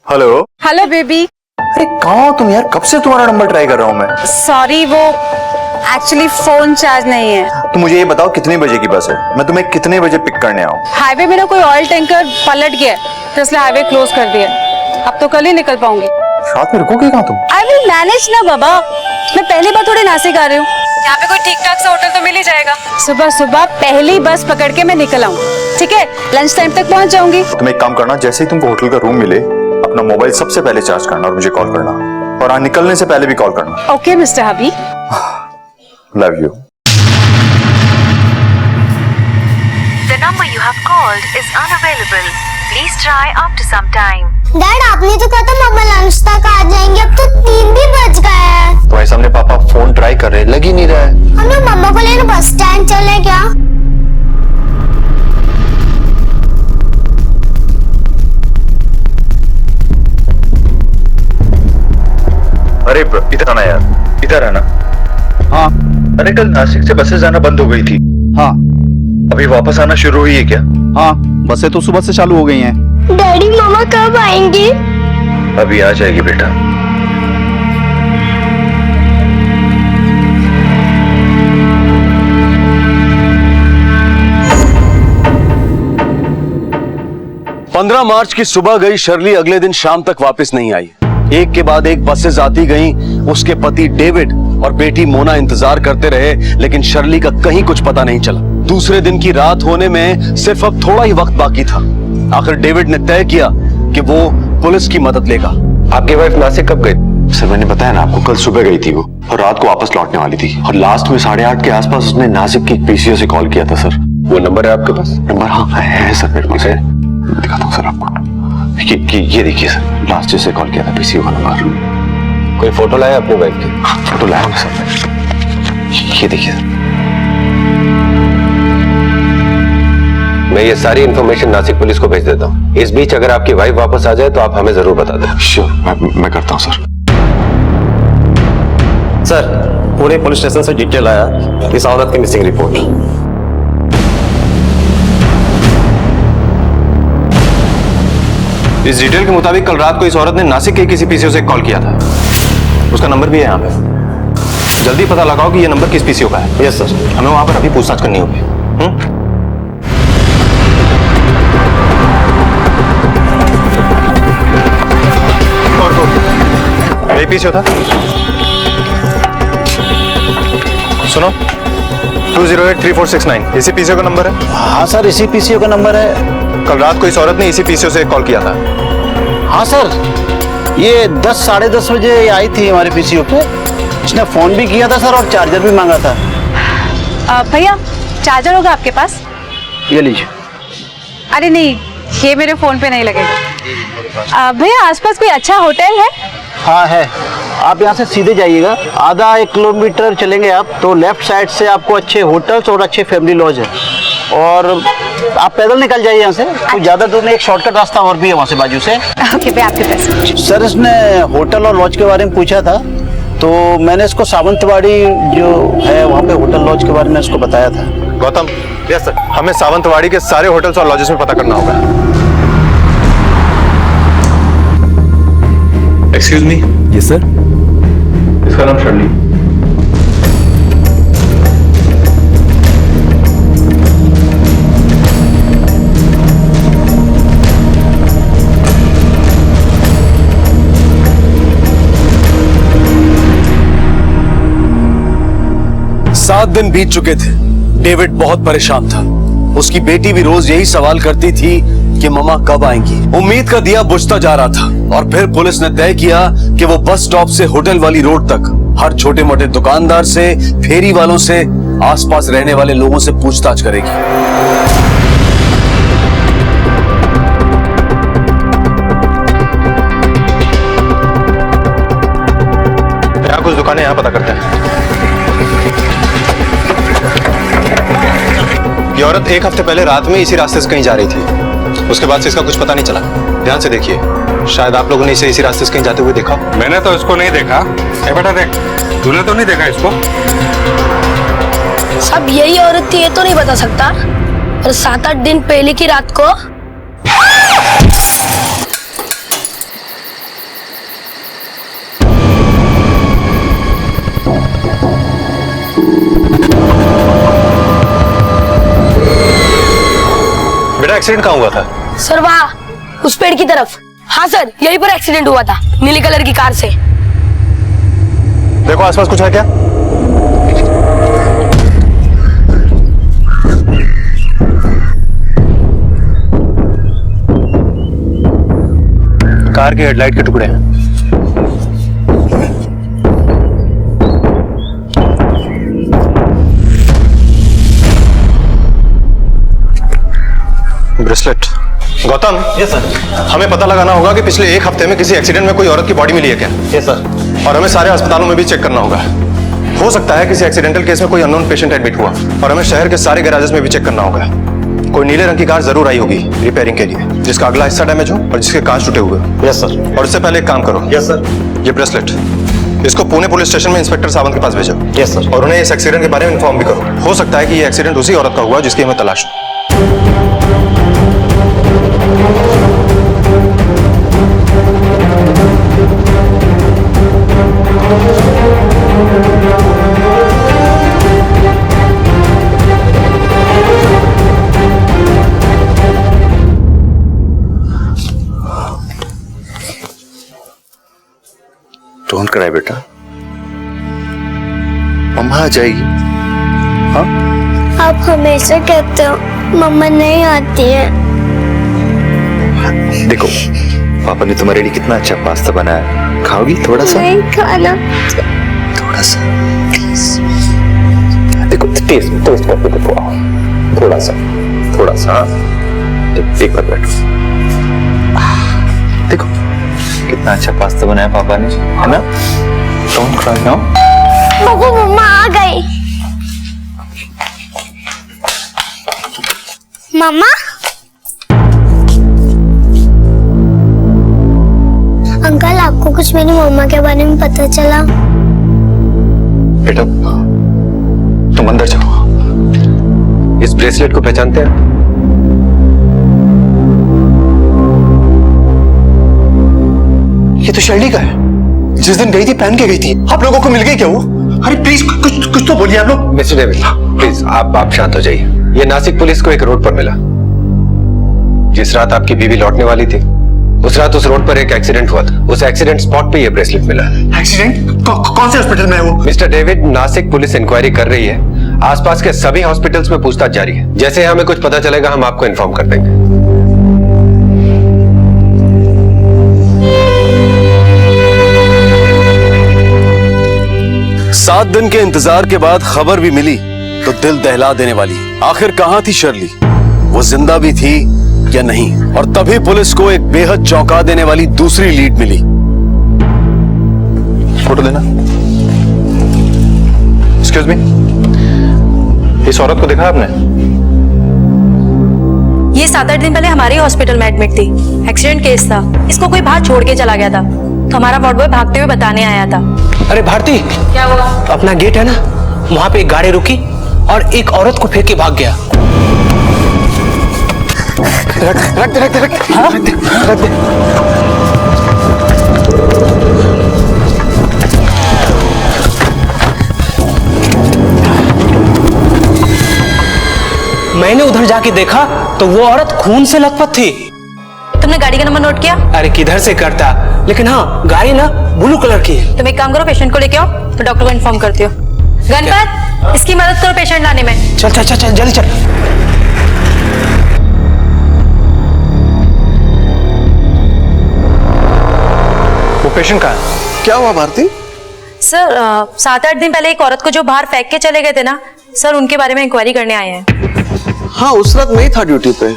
हेलो। Hello baby. अरे कहाँ हो तुम यार? कब से तुम्हारा नंबर ट्राई कर रहा हूँ मैं। सॉरी, वो एक्चुअली फोन चार्ज नहीं है। तो मुझे ये बताओ कितने बजे की बस है, मैं तुम्हें कितने बजे पिक करने आऊँ? हाईवे में ना कोई ऑयल टैंकर पलट गया तो इसलिए हाईवे क्लोज कर दिया। अब तो कल ही निकल पाऊंगी। रात में रुकोगे कहाँ तुम? आई विल मैनेज ना बाबा, मैं पहली बार थोड़े नासिक आ रही हूँ। यहाँ पे कोई ठीक ठाक सा होटल तो मिल ही जाएगा। सुबह सुबह पहली बस पकड़ के मैं निकल आऊँ, ठीक है? लंच टाइम तक पहुँच जाऊंगी। तुम एक काम करना, जैसे ही तुमको होटल का रूम मिले अपना मोबाइल सबसे पहले चार्ज करना और मुझे कॉल करना, और हाँ निकलने से पहले भी कॉल करना। Okay mister hubby. Love you. The number you have called is unavailable. Please try after some time. Dad आपने तो कहा था मम्मा लंच तक आ जाएंगे, अब तो 3 भी बज गए हैं। तुम्हारे सामने पापा फोन ट्राई कर रहे हैं, लग ही नहीं रहा है। हम लोग मम्मा को लेने बस स्टैंड चले क्या? अरे इधर आना यार, इधर आना। हाँ। अरे कल नासिक से बसें जाना बंद हो गई थी। हाँ। अभी वापस आना शुरू हुई है क्या? हाँ, बसें तो सुबह से चालू हो गई हैं। डैडी मामा कब आएंगे? अभी आ जाएगी बेटा। पंद्रह मार्च की सुबह गई शर्ली अगले दिन शाम तक वापस नहीं आई। एक के बाद एक बसें आती गईं। उसके पति डेविड और बेटी मोना इंतजार करते रहे, लेकिन शर्ली का कहीं कुछ पता नहीं चला। दूसरे दिन की रात होने में सिर्फ अब थोड़ा ही वक्त बाकी था। आखिर डेविड ने तय किया कि वो पुलिस की मदद लेगा। आपकी वाइफ नासिक कब गई? सर मैंने बताया ना आपको, कल सुबह गई थी वो और रात को वापस लौटने वाली थी, और लास्ट में 8:30 के आसपास उसने नासिक की पीसीओ से कॉल किया था सर। वो नंबर है आपके पास? नंबर हाँ है सर मेरे पास है, दिखाता हूँ सर आपको। ये देखिए सर, लास्ट से कॉल किया था पीसीओ का नंबर। कोई फोटो लाया अपनी वाइफ की? फोटो लाया सर, ये देखिए। मैं ये सारी इन्फॉर्मेशन नासिक पुलिस को भेज देता हूँ। इस बीच अगर आपकी वाइफ वापस आ जाए तो आप हमें जरूर बता दें। श्योर, मैं करता हूँ सर। सर पूरे पुलिस स्टेशन से डिटेल आया इस औरत की मिसिंग रिपोर्ट। इस डिटेल के मुताबिक कल रात को इस औरत ने नासिक के किसी पीसीओ से कॉल किया था। उसका नंबर भी है यहाँ पे। जल्दी पता लगाओ कि ये नंबर किस पीसीओ का है। यस सर, हमें वहां पर अभी पूछताछ करनी होगी। यही पीसीओ था। सुनो, 2083469 इसी पीसीओ का नंबर है। हाँ सर, इसी पीसीओ का नंबर है। कल रात को इस औरत ने इसी पीसीओ से कॉल किया था। हाँ सर, ये 10 साढ़े 10 बजे आई थी हमारे पीसीओ पे। इसने फोन भी किया था सर और चार्जर भी मांगा था। भैया चार्जर होगा आपके पास? ये लीजिए। अरे नहीं, ये मेरे फोन पे नहीं लगेगा। भैया आसपास कोई अच्छा होटल है? हाँ है, आप यहाँ से सीधे जाइएगा, आधा 1 किलोमीटर चलेंगे आप तो लेफ्ट साइड से आपको अच्छे होटल्स और अच्छे फैमिली लॉज है। और आप पैदल निकल जाइए यहाँ से, कोई ज्यादा दूर नहीं, एक शॉर्टकट रास्ता और भी है वहाँ से बाजू से। ओके भैया, आपके पास। सर इसने होटल और लॉज के बारे में पूछा था तो मैंने इसको सावंतवाड़ी जो है वहाँ पे होटल लॉज के बारे में इसको बताया था। गौतम, यस सर, हमें सावंतवाड़ी के सारे होटल्स और लॉजेस में पता करना होगा। Excuse me. Yes sir. इसका नाम शर्ली। सात दिन बीत चुके थे। डेविड बहुत परेशान था। उसकी बेटी भी रोज यही सवाल करती थी कि मम्मा कब आएंगी। उम्मीद का दिया बुझता जा रहा था और फिर पुलिस ने तय किया कि वो बस स्टॉप से होटल वाली रोड तक हर छोटे मोटे दुकानदार से, फेरी वालों से, आसपास रहने वाले लोगों से पूछताछ करेगी। यहाँ कुछ दुकानें यहाँ पता करते हैं। ये औरत 1 हफ्ते पहले रात में इसी रास्ते से कहीं जा रही थी। उसके बाद से इसका कुछ पता नहीं चला। ध्यान से देखिए, शायद आप लोगों ने इसे इसी रास्ते से कहीं जाते हुए देखा। मैंने तो इसको नहीं देखा। ए बेटा देख, तूने तो नहीं देखा इसको? सब यही औरत थी ये तो नहीं बता सकता, और 7-8 दिन पहले की रात को बेटा एक्सीडेंट कहाँ हुआ था? सर वहाँ उस पेड़ की तरफ। हाँ सर, यहीं पर एक्सीडेंट हुआ था, नीली कलर की कार से। देखो आसपास कुछ है क्या? कार के हेडलाइट के टुकड़े हैं। ब्रेसलेट। गौतम। Yes sir. हमें पता लगाना होगा कि पिछले 1 हफ्ते में किसी एक्सीडेंट में कोई औरत की बॉडी मिली है क्या? Yes sir. और हमें सारे अस्पतालों में भी चेक करना होगा। हो सकता है किसी एक्सीडेंटल केस में कोई अननोन पेशेंट एडमिट हुआ। और हमें शहर के सारे गैराजेस में भी चेक करना होगा। कोई नीले रंग की कार जरूर आई होगी रिपेयरिंग के लिए, जिसका अगला हिस्सा डैमेज हो और जिसके कांच टूटे हुए। Yes sir. और इससे पहले एक काम करो। Yes sir. ये ब्रेसलेट इसको पुणे पुलिस स्टेशन में इंस्पेक्टर सावंत के पास भेजो। Yes sir. और उन्हें इस एक्सीडेंट के बारे में इन्फॉर्म भी करो। हो सकता है कि ये एक्सीडेंट उसी औरत का हुआ जिसकी हमें तलाश हो। डोंट क्राई बेटा, मम्मा आ जाएगी। हाँ? आप हमेशा कहते हो मम्मा नहीं आती है। देखो पापा ने तुम्हारे लिए कितना अच्छा पास्ता बनाया, खाओगी थोड़ा सा? नहीं खाना। थोड़ा सा देखो, टेस्ट करके देखो, थोड़ा सा। एक बार बैठो, देखो कितना अच्छा पास्ता बनाया पापा ने, है ना? Don't cry now. बाबू मम्मा आ गई। मम्मा, अंकल आपको कुछ मेरी मम्मा के बारे में पता चला? बेटा तुम अंदर जाओ। इस ब्रेसलेट को पहचानते हैं? ये तो शर्ली का है, जिस दिन गई थी पहन के गई थी। आप लोगों को मिल गई क्या वो? अरे प्लीज कुछ तो बोलिए आप लोग। मिस्टर डेविड प्लीज आप शांत हो जाइए। ये नासिक पुलिस को एक रोड पर मिला। जिस रात आपकी बीवी लौटने वाली थी उस रात उस रोड पर एक एक्सीडेंट हुआ था। उस एक्सीडेंट स्पॉट पे ये ब्रेसलेट मिला। एक्सीडेंट? कौन से हॉस्पिटल में है वो? Mister David, Nashik police inquiry कर रही है। आसपास के सभी हॉस्पिटल्स में पूछताछ जारी है। जैसे हमें कुछ पता चलेगा हम आपको इन्फॉर्म कर देंगे। 7 दिन के इंतजार के बाद खबर भी मिली तो दिल दहला देने वाली। आखिर कहां थी शर्ली? वो जिंदा भी थी या नहीं। और तभी पुलिस को एक बेहद चौंका देने वाली दूसरी लीड मिली। फोटो देना। एक्सक्यूज मी, इस औरत को देखा आपने? ये 7-8 दिन पहले हमारे हॉस्पिटल में एडमिट थी। एक्सीडेंट केस था। इसको कोई बाहर छोड़ के चला गया था, तो हमारा वार्ड बॉय भागते हुए बताने आया था। अरे भारती, क्या हुआ? अपना गेट है ना, वहां पे एक गाड़ी रुकी और एक औरत को फेंक के भाग गया। रख दे। हाँ? रख दे। मैंने उधर जाके देखा तो वो औरत खून से लथपथ थी। तुमने गाड़ी का नंबर नोट किया? अरे किधर से करता, लेकिन हाँ गाड़ी ना ब्लू कलर की है। तुम एक काम करो, पेशेंट को लेके आओ, तो डॉक्टर को इन्फॉर्म करती हो। गणपत, इसकी मदद करो पेशेंट लाने में। चल चल चल चल जल्दी चल। वो पेशेंट कहाँ है? क्या हुआ भारती? सर 7-8 दिन पहले एक औरत को जो बाहर फेंक के चले गए थे ना सर, उनके बारे में इंक्वायरी करने आए हैं। हाँ, उस रात मैं ही था ड्यूटी पे,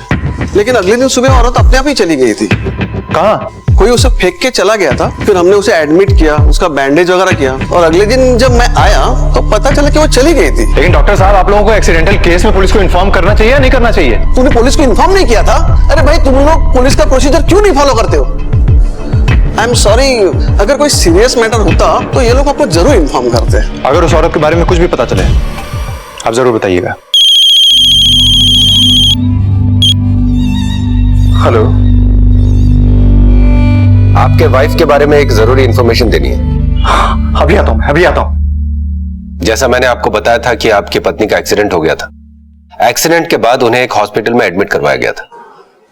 लेकिन अगले दिन सुबह औरत अपने आप ही चली गई थी। कहाँ? कोई उसे फेंक के चला गया था, फिर हमने उसे एडमिट किया, उसका बैंडेज वगैरह किया, और अगले दिन जब मैं आया तो पता चला कि वो चली गई थी। लेकिन डॉक्टर साहब, आप लोगों को एक्सीडेंटल केस में पुलिस को इन्फॉर्म करना चाहिए या नहीं करना चाहिए? तूने पुलिस को इन्फॉर्म नहीं किया था? अरे भाई, तुम लोग पुलिस का प्रोसीजर क्यों नहीं फॉलो करते हो? आई एम सॉरी, अगर कोई सीरियस मैटर होता तो ये लोग आपको जरूर इन्फॉर्म करते हैं। अगर उस औरत के बारे में कुछ भी पता चले आप जरूर बताइएगा। हेलो, आपके वाइफ के बारे में एक जरूरी इंफॉर्मेशन देनी है। अभी आता हूं। जैसा मैंने आपको बताया था कि आपकी पत्नी का एक्सीडेंट हो गया था। एक्सीडेंट के बाद उन्हें एक हॉस्पिटल में एडमिट करवाया गया था।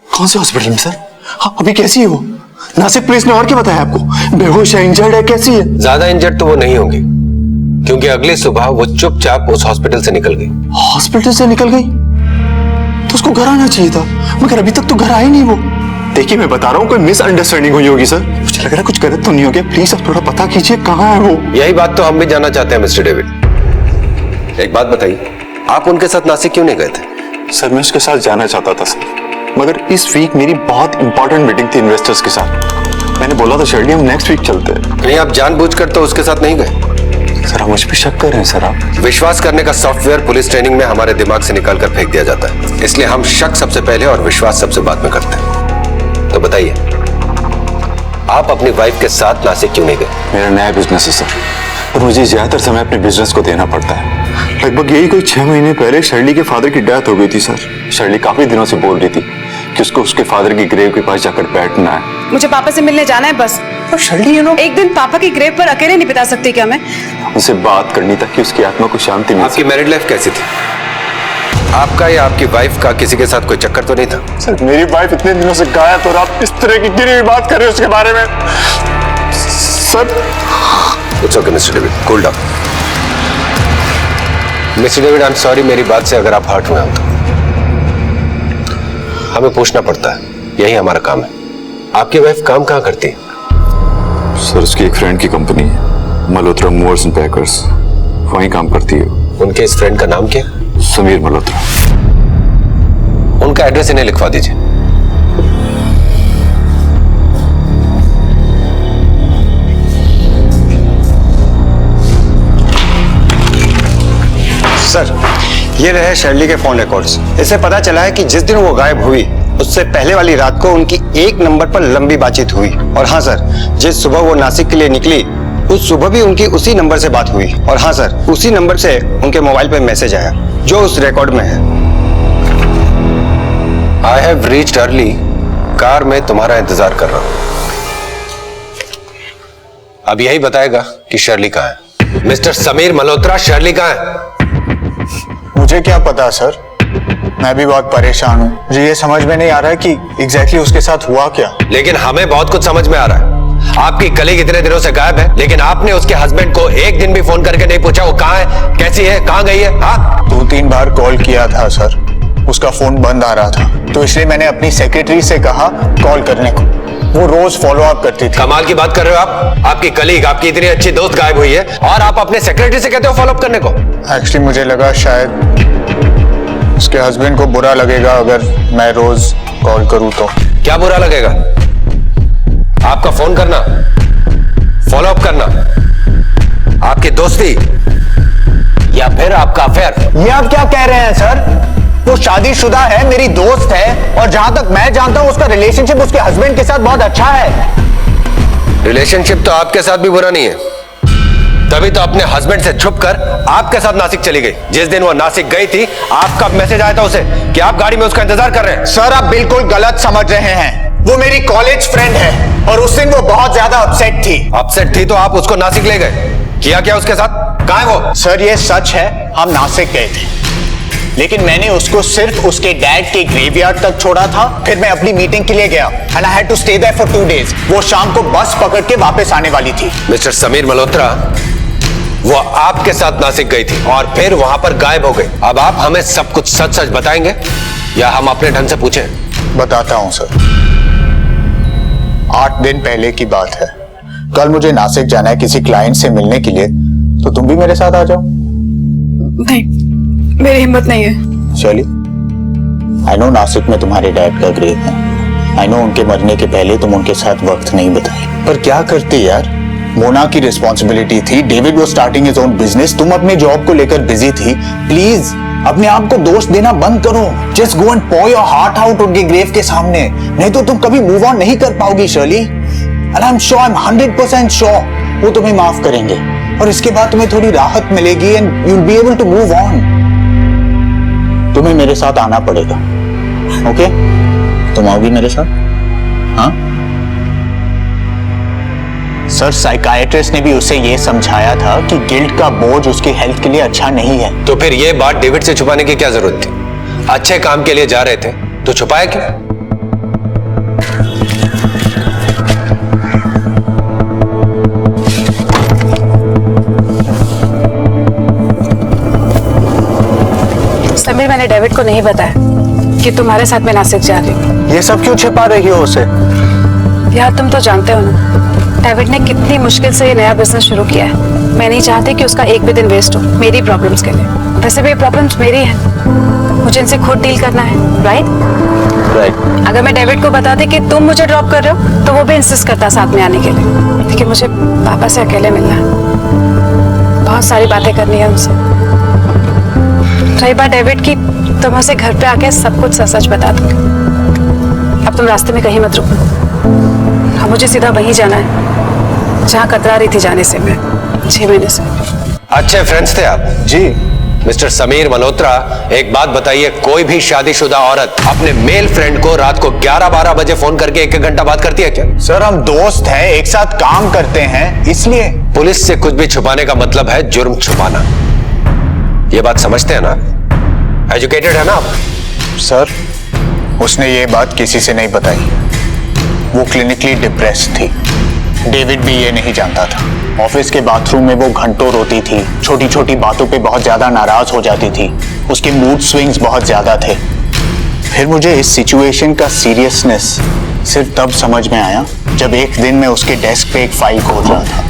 कौन से हॉस्पिटल में सर? हाँ, अभी कैसी है वो? नासिक पुलिस ने और क्या बताया आपको? बेहोश है, इंजर्ड है, कैसी है? ज्यादा इंजर्ड तो वो नहीं होंगी, क्योंकि अगली सुबह वो चुपचाप उस हॉस्पिटल से निकल गई। हॉस्पिटल से निकल गई? तो उसको घर आना चाहिए था, मगर अभी तक तो घर आई नहीं वो। देखिए, मैं बता रहा हूँ, कोई मिसअंडरस्टैंडिंग हुई होगी सर। मुझे लग रहा है कुछ गलत तो नहीं हो गया। प्लीज आप थोड़ा पता कीजिए, कहाँ है वो? यही बात तो हम भी जानना चाहते हैं मिस्टर डेविड। एक बात बताइए, आप उनके साथ नासिक क्यों नहीं गए थे? सर, मैं उसके साथ जाना चाहता था सर, मगर इस वीक मेरी बहुत इंपॉर्टेंट मीटिंग थी इन्वेस्टर्स के साथ। मैंने बोला था शर्ली हम नेक्स्ट वीक चलते हैं। नहीं, आप जानबूझकर तो उसके साथ नहीं गए। सर, आप मुझ पर शक कर रहे हैं सर। आप विश्वास करने का सॉफ्टवेयर पुलिस ट्रेनिंग में हमारे दिमाग से निकाल कर फेंक दिया जाता है, इसलिए हम शक सबसे पहले और विश्वास सबसे बाद में करते हैं। तो बताइए, आप अपनी वाइफ के साथ नासिक क्यों नहीं गए? मेरा नया बिजनेस है सर, और मुझे ज्यादातर समय अपने बिजनेस को देना पड़ता है। लगभग यही कोई 6 महीने पहले शर्ली के फादर की डेथ हो गई थी सर। शर्ली काफी दिनों से बोल रही थी कि उसको उसके फादर की ग्रेव के पास जाकर बैठना है। मुझे पापा से मिलने जाना है बस। और शर्ली, एक दिन पापा की ग्रेव पर अकेले नहीं बिता सकती क्या मैं? उनसे बात करनी ताकि उसकी आत्मा को शांति मिले। आपकी मैरिड लाइफ कैसी थी? आपका या आपकी वाइफ का किसी के साथ कोई चक्कर तो नहीं था? सर, मेरी वाइफ इतने दिनों से गायब और आप इस तरह की गिरी हुई बात कर रहे हो उसके बारे में sir. It's okay mister David, cool down. Mister David, I am sorry, मेरी बात से अगर आप हर्ट हुए हो तो हमें पूछना पड़ता है, यही हमारा काम है। आपकी वाइफ काम कहाँ करती है? सर, उसकी एक फ्रेंड की कंपनी है, मल्होत्रा मूवर्स एंड पैकर्स, वहीं काम करती है। उनके इस फ्रेंड का नाम क्या? समीर मल्होत्रा। उनका एड्रेस इन्हें लिखवा दीजिए। सर, ये रहे शर्ली के फोन रिकॉर्ड्स। इससे पता चला है कि जिस दिन वो गायब हुई उससे पहले वाली रात को उनकी एक नंबर पर लंबी बातचीत हुई। और हाँ सर, जिस सुबह वो नासिक के लिए निकली उस सुबह भी उनकी उसी नंबर से बात हुई। और हाँ सर, उसी नंबर से उनके मोबाइल पे मैसेज आया जो उस रिकॉर्ड में है। I have reached early, car में तुम्हारा इंतजार कर रहा हूं। अब यही बताएगा कि शर्ली कहाँ है। मिस्टर समीर मल्होत्रा, शर्ली कहाँ है? मुझे क्या पता सर, मैं भी बहुत परेशान हूँ। मुझे ये समझ में नहीं आ रहा है कि एग्जैक्टली उसके साथ हुआ क्या। लेकिन हमें बहुत कुछ समझ में आ रहा है। आपकी कलीग इतने दिनों से गायब है, लेकिन आपने उसके हस्बैंड को एक दिन भी फोन करके नहीं पूछा वो कहाँ है, कैसी है, कहाँ गई है? हाँ, 2-3 बार कॉल किया था सर, उसका फोन बंद आ रहा था, तो इसलिए मैंने अपनी सेक्रेटरी से कहा कॉल करने को। वो रोज फॉलो अप करती थी। कमाल की बात कर रहे हो आप। आपकी कलीग, आपकी इतनी अच्छी दोस्त गायब हुई है और आप अपने सेक्रेटरी से कहते हो फॉलो अप करने को। एक्चुअली मुझे लगा शायद उसके हस्बैंड को बुरा लगेगा अगर मैं रोज कॉल करूं तो। क्या बुरा लगेगा? आपका फोन करना, फॉलो अप करना, आपकी दोस्ती या फिर आपका अफेयर? ये आप क्या कह रहे हैं सर? वो शादीशुदा है, मेरी दोस्त है, और जहां तक मैं जानता हूं उसका रिलेशनशिप उसके हस्बैंड के साथ बहुत अच्छा है। रिलेशनशिप तो आपके साथ भी बुरा नहीं है, तभी तो अपने हस्बैंड से छुपकर आपके साथ नासिक चली गई। जिस दिन वो नासिक गई थी, आपका मैसेज आया था उसे कि आप गाड़ी में उसका इंतजार कर रहे हैं। सर आप बिल्कुल गलत समझ रहे हैं। वो मेरी कॉलेज फ्रेंड है और उस दिन वो बहुत ज्यादा अपसेट थी। अपसेट थी तो आप उसको नासिक ले गए, किया क्या उसके साथ? कहां है वो? सर ये सच है, हम नासिक गए थे, लेकिन मैंने उसको सिर्फ उसके डैड के ग्रेवयार्ड तक छोड़ा था। फिर मैं अपनी मीटिंग के लिए गया and I had to stay there for 2 days। वो शाम को बस पकड़ के वापस आने वाली थी। मिस्टर समीर मल्होत्रा, वो आपके साथ नासिक गई थी और फिर वहां पर गायब हो गई। अब आप हमें सब कुछ सच सच बताएंगे या हम अपने ढंग से पूछें? बताता हूं सर। 8 दिन पहले की बात है। कल मुझे नासिक जाना है किसी क्लाइंट से मिलने के लिए, तो तुम भी मेरे साथ आ जाओ। नहीं, मेरी हिम्मत नहीं है। चलिए, आई नो नासिक में तुम्हारे डैड का ग्रेव है। आई नो उनके मरने के पहले तुम उनके साथ वक्त नहीं बिताई, पर क्या करती यार, मोना की रिस्पॉन्सिबिलिटी थी। डेविड वो स्टार्टिंग हिज ओन बिजनेस, तुम अपने जॉब को लेकर बिजी थी। प्लीज अपने आप को दोष देना बंद करो। Just go and pour your heart out उनके ग्रेव के सामने, नहीं तो तुम कभी मूव ऑन नहीं कर पाओगी Shirley. And I am sure, I am 100% sure वो तुम्हें माफ करेंगे और इसके बाद तुम्हें थोड़ी राहत मिलेगी and you will be able to move on. तुम्हें मेरे साथ आना पड़ेगा, ओके? तुम आओगी मेरे साथ? हाँ सर, साइकाइट्रिस्ट ने भी उसे यह समझाया था कि गिल्ट का बोझ उसकी हेल्थ के लिए अच्छा नहीं है। तो फिर यह बात डेविड से छुपाने की क्या जरूरत थी? अच्छे काम के लिए जा रहे थे तो छुपाया क्यों? समीर, मैंने डेविड को नहीं बताया कि तुम्हारे साथ मैं नासिक जा रही हूँ। ये सब क्यों छिपा रही हो उसे? यार तुम तो जानते हो ना, डेविड ने कितनी मुश्किल से ये नया बिजनेस शुरू किया है। मैं नहीं चाहती कि उसका एक भी दिन वेस्ट हो मेरी प्रॉब्लम्स के लिए। वैसे भी ये प्रॉब्लम्स मेरी हैं, मुझे इनसे खुद डील करना है, राइट? अगर मैं डेविड को बताती कि तुम मुझे ड्रॉप कर रहे हो तो वो भी इंसिस्ट करता साथ में आने के लिए, लेकिन मुझे पापा से अकेले मिलना है, बहुत सारी बातें करनी है उनसे। रही बात डेविड की, तो मैं उसे घर पे आके सब कुछ सच बता दूंगी। अब तुम रास्ते में कहीं मत रुकना, अब मुझे सीधा वहीं जाना है जहाँ कतरा रही थी जाने से मैं 6 महीने से। अच्छे फ्रेंड्स थे आप? जी। मिस्टर समीर मल्होत्रा, एक बात बताइए, कोई भी शादीशुदा औरत अपने मेल फ्रेंड को रात को 11-12 बजे फोन करके 1-1 घंटा बात करती है क्या? सर हम दोस्त हैं, एक साथ काम करते हैं, इसलिए। पुलिस से कुछ भी छुपाने का मतलब है जुर्म छुपाना, ये बात समझते हैं ना? एजुकेटेड है ना आप? सर उसने ये बात किसी से नहीं बताई। वो क्लिनिकली डिप्रेस्ड थी। डेविड भी ये नहीं जानता था। ऑफिस के बाथरूम में वो घंटों रोती थी, छोटी छोटी बातों पे बहुत ज्यादा नाराज हो जाती थी, उसके मूड स्विंग्स बहुत ज्यादा थे। फिर मुझे इस सिचुएशन का सीरियसनेस सिर्फ तब समझ में आया जब एक दिन मैं उसके डेस्क पे एक फाइल खोल रहा था।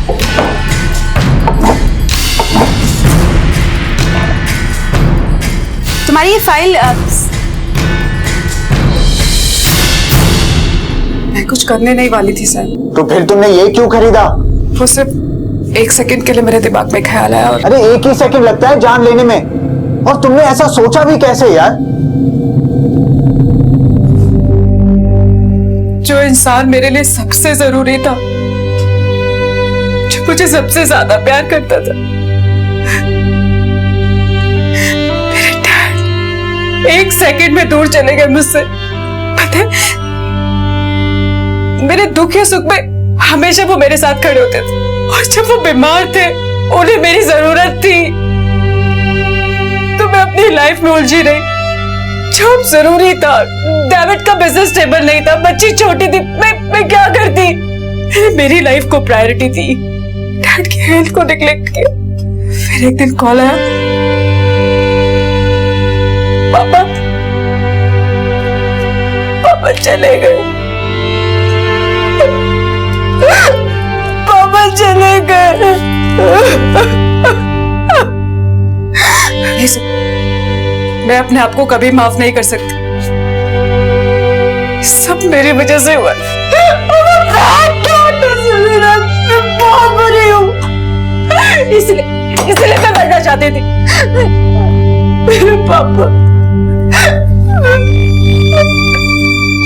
तुम्हारी ये फाइल मैं कुछ करने नहीं वाली थी सर। तो फिर तुमने ये क्यों खरीदा? वो सिर्फ 1 सेकंड के लिए मेरे दिमाग में ख्याल आया और... अरे 1 ही सेकंड लगता है जान लेने में, और तुमने ऐसा सोचा भी कैसे यार? जो इंसान मेरे लिए सबसे जरूरी था, जो मुझे सबसे ज्यादा प्यार करता था, मेरे डैड 1 सेकंड में दूर चले गए मुझसे। पता है, मेरे दुख या सुख में हमेशा वो मेरे साथ खड़े होते थे, और जब वो बीमार थे, उन्हें मेरी जरूरत थी, तो मैं अपनी लाइफ में उलझी रही। जॉब जरूरी था, डेविड का बिजनेस स्टेबल नहीं था, बच्ची छोटी थी, मैं क्या करती? मेरी लाइफ को प्रायोरिटी थी, डैड की हेल्थ को नेग्लेक्ट किया। फिर एक दिन कॉल आया, पापा चले गए, पापा चले गए। मैं अपने आप को कभी माफ नहीं कर सकती। सब मेरी वजह से हुआ। मैं बहुत बुरी हूँ, इसलिए मैं मरना चाहती थी। मेरे पापा।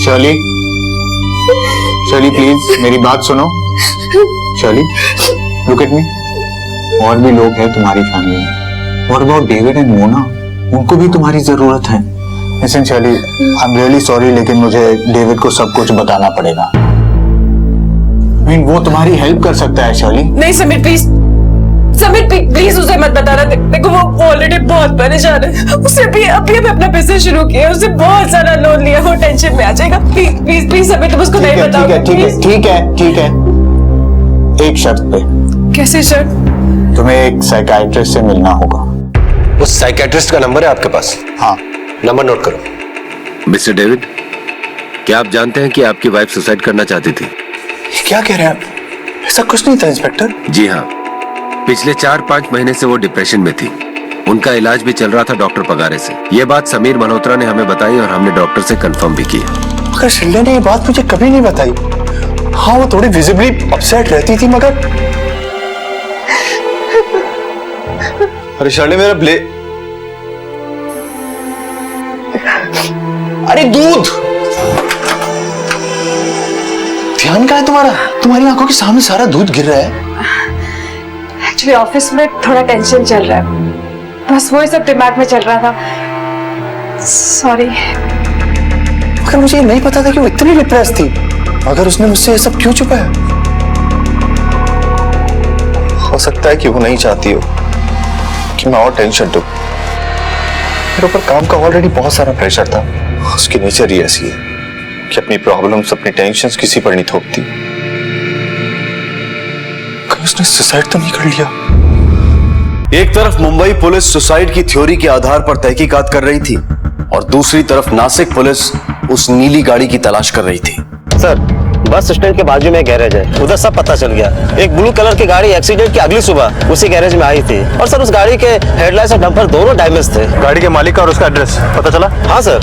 शर्ली, शर्ली प्लीज मेरी बात सुनो। Shirley, look at me. और भी लोग हैं तुम्हारी फैमिली में। What about David and Mona? उनको भी तुम्हारी जरूरत है। Listen Shirley, I'm really sorry, लेकिन मुझे डेविड को सब कुछ बताना पड़ेगा। I mean, वो तुम्हारी हेल्प कर सकता है शर्ली। नहीं समीर प्लीज, समीर प्लीज उसे मत बताना। देखो वो ऑलरेडी बहुत परेशान है। उसे भी अभी अपना बिजनेस शुरू किया, उसे बहुत सारा लोन लिया, वो टेंशन में आ जाएगा। प्लीज प्लीज प्लीज समीर, तुम उसको नहीं बताओ। ठीक है। एक शर्त पे। कैसे शर्त? तुम्हें एक साइकियाट्रिस्ट से मिलना होगा। उस साइकियाट्रिस्ट का नंबर है आपके पास? हाँ। नंबर नोट करो। मिस्टर डेविड, क्या आप जानते हैं कि आपकी वाइफ सुसाइड करना चाहती थी? क्या कह रहे हैं आप? ऐसा कुछ नहीं था इंस्पेक्टर। जी हाँ, पिछले 4-5 महीने से वो डिप्रेशन में थी। उनका इलाज भी चल रहा था डॉक्टर पगारे से। ये बात समीर मल्होत्रा ने हमें बताई और हमने डॉक्टर से कंफर्म भी किया। मगर शिंदे ने ये बात मुझे कभी नहीं बताई। हाँ, वो थोड़ी विजिबली अपसेट रहती थी, मगर अरे शर्ले, मेरा अरे दूध! ध्यान कहाँ है तुम्हारा? तुम्हारी आंखों के सामने सारा दूध गिर रहा है। एक्चुअली ऑफिस में थोड़ा टेंशन चल रहा है, बस वही सब दिमाग में चल रहा था। सॉरी। मगर मुझे ये नहीं पता था कि वो इतनी डिप्रेस थी। मगर उसने मुझसे ये सब क्यों छुपाया? हो सकता है कि वो नहीं चाहती हो कि मैं और टेंशन लूं। मेरे ऊपर काम का ऑलरेडी बहुत सारा प्रेशर था। उसकी नेचर ही ऐसी है कि अपनी प्रॉब्लम्स, अपनी टेंशन्स किसी पर नहीं थोपती। कहीं उसने सुसाइड तो नहीं कर लिया? एक तरफ मुंबई पुलिस सुसाइड की थ्योरी के आधार पर तहकीकात कर रही थी और दूसरी तरफ नासिक पुलिस उस नीली गाड़ी की तलाश कर रही थी। सर, बस स्टैंड के बाजू में गैरेज है, उधर सब पता चल गया। एक ब्लू कलर की गाड़ी एक्सीडेंट की अगली सुबह उसी गैरेज में आई थी और सर उस गाड़ी के हेडलाइट्स और डंपर दोनों डैमेज थे। गाड़ी के मालिक का और उसका एड्रेस पता चला? हाँ सर।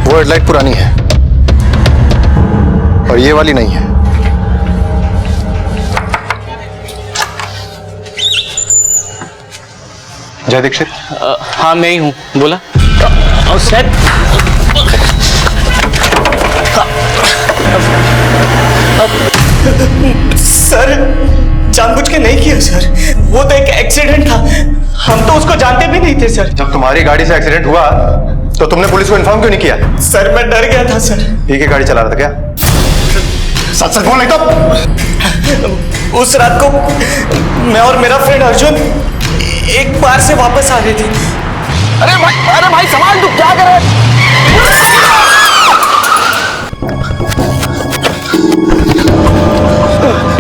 वो हेडलाइट पुरानी है और ये वाली नहीं है। जय दीक्षित? हाँ मैं ही हूँ, बोला। सर सर, जानबूझ के नहीं किया सर, वो तो एक एक्सीडेंट था। हम तो उसको जानते भी नहीं थे सर। जब तुम्हारी गाड़ी से एक्सीडेंट हुआ तो तुमने पुलिस को इन्फॉर्म क्यों नहीं किया? सर मैं डर गया था सर। ठीक है, गाड़ी चला रहा था क्या? सच सच बोल, नहीं तो। उस रात को मैं और मेरा फ्रेंड अर्जुन एक बार से वापस आ रहे थे। अरे भाई सामान तू क्या कर रहा है?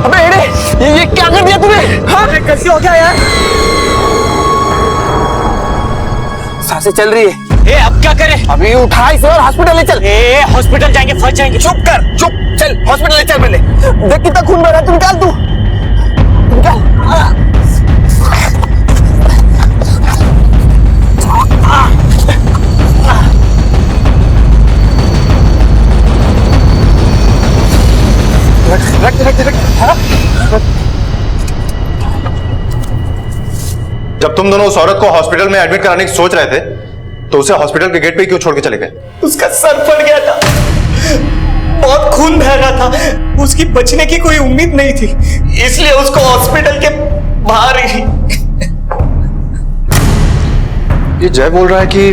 अबे एड़े, ये क्या कर दिया तूने? हाँ? कैसे हो गया यार? सांसें चल रही है। अब क्या करें? अभी उठा इसे और हॉस्पिटल ले चल। हॉस्पिटल जाएंगे, फंस जाएंगे। चुप कर, चुप। चल हॉस्पिटल ले चल पहले। देख कितना खून बह रहा है, तू निकाल, तू निकाल। जब तुम दोनों उस औरत को हॉस्पिटल में एडमिट कराने की सोच रहे थे तो उसे हॉस्पिटल के गेट पे क्यों छोड़ के चले गए? उसका सर फट गया था, बहुत खून बह रहा था, उसकी बचने की कोई उम्मीद नहीं थी, इसलिए उसको हॉस्पिटल के बाहर ही। ये जय बोल रहा है कि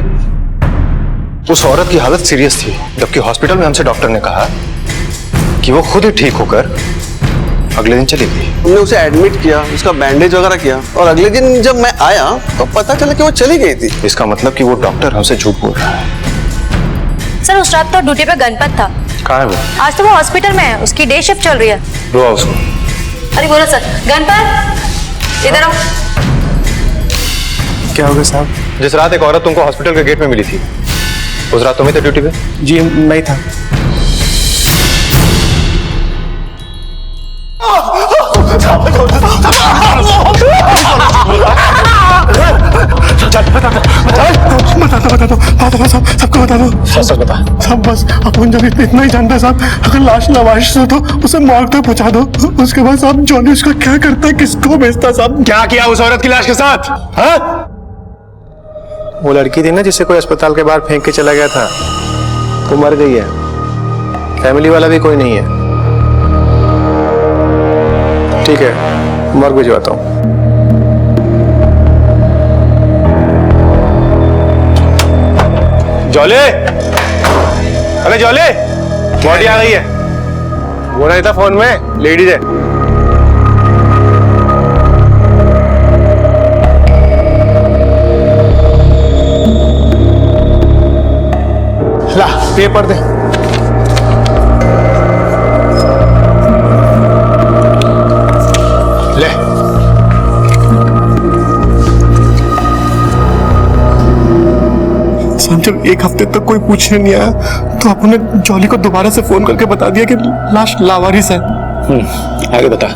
उस औरत की हालत सीरियस थी, जबकि हॉस्पिटल में हमसे डॉक्टर ने कहा कि वो खुद ही ठीक होकर अगले दिन चली गई। हमने उसे एडमिट किया, उसका बैंडेज वगैरह किया और अगले दिन जब मैं आया तो पता चला कि वो चली गई थी। इसका मतलब कि वो डॉक्टर हमसे झूठ बोल रहा है। सर उस रात तो ड्यूटी पे गणपत था। कहाँ है वो? आज तो वो हॉस्पिटल में है, उसकी डे शिफ्ट चल रही है। बुलाओ उसको। अरे बोलो सर। गणपत इधर आओ। क्या हो गया साहब? जिस रात एक औरत तुमको हॉस्पिटल के गेट में मिली थी उस रात तुम्हें थे ड्यूटी पे? जी मैं ही था। बता दो साहब, सबको बता दो। सच बता सब बस अपन जब इतना ही जानता है साहब, अगर लाश लावारिस हो तो उसे मॉर्ग तक पहुंचा दो। उसके बाद साहब जॉनी उसका क्या करता है, किसको भेजता साहब? क्या किया उस औरत की लाश के साथ? हाँ? वो लड़की थी ना जिसे कोई अस्पताल के बाहर फेंक के चला गया था, वो मर गई है। फैमिली वाला भी कोई नहीं है। ठीक है, मॉर्ग भिजवाता हूँ। जॉले, अरे जॉले, बॉडी आ गई है। बोला नहीं था फोन में, लेडीज है। ला पेपर दे। ले साहब जब एक हफ्ते तक कोई पूछने नहीं आया तो आपने जॉली को दोबारा से फोन करके बता दिया कि लाश लावारिस है। आगे बता।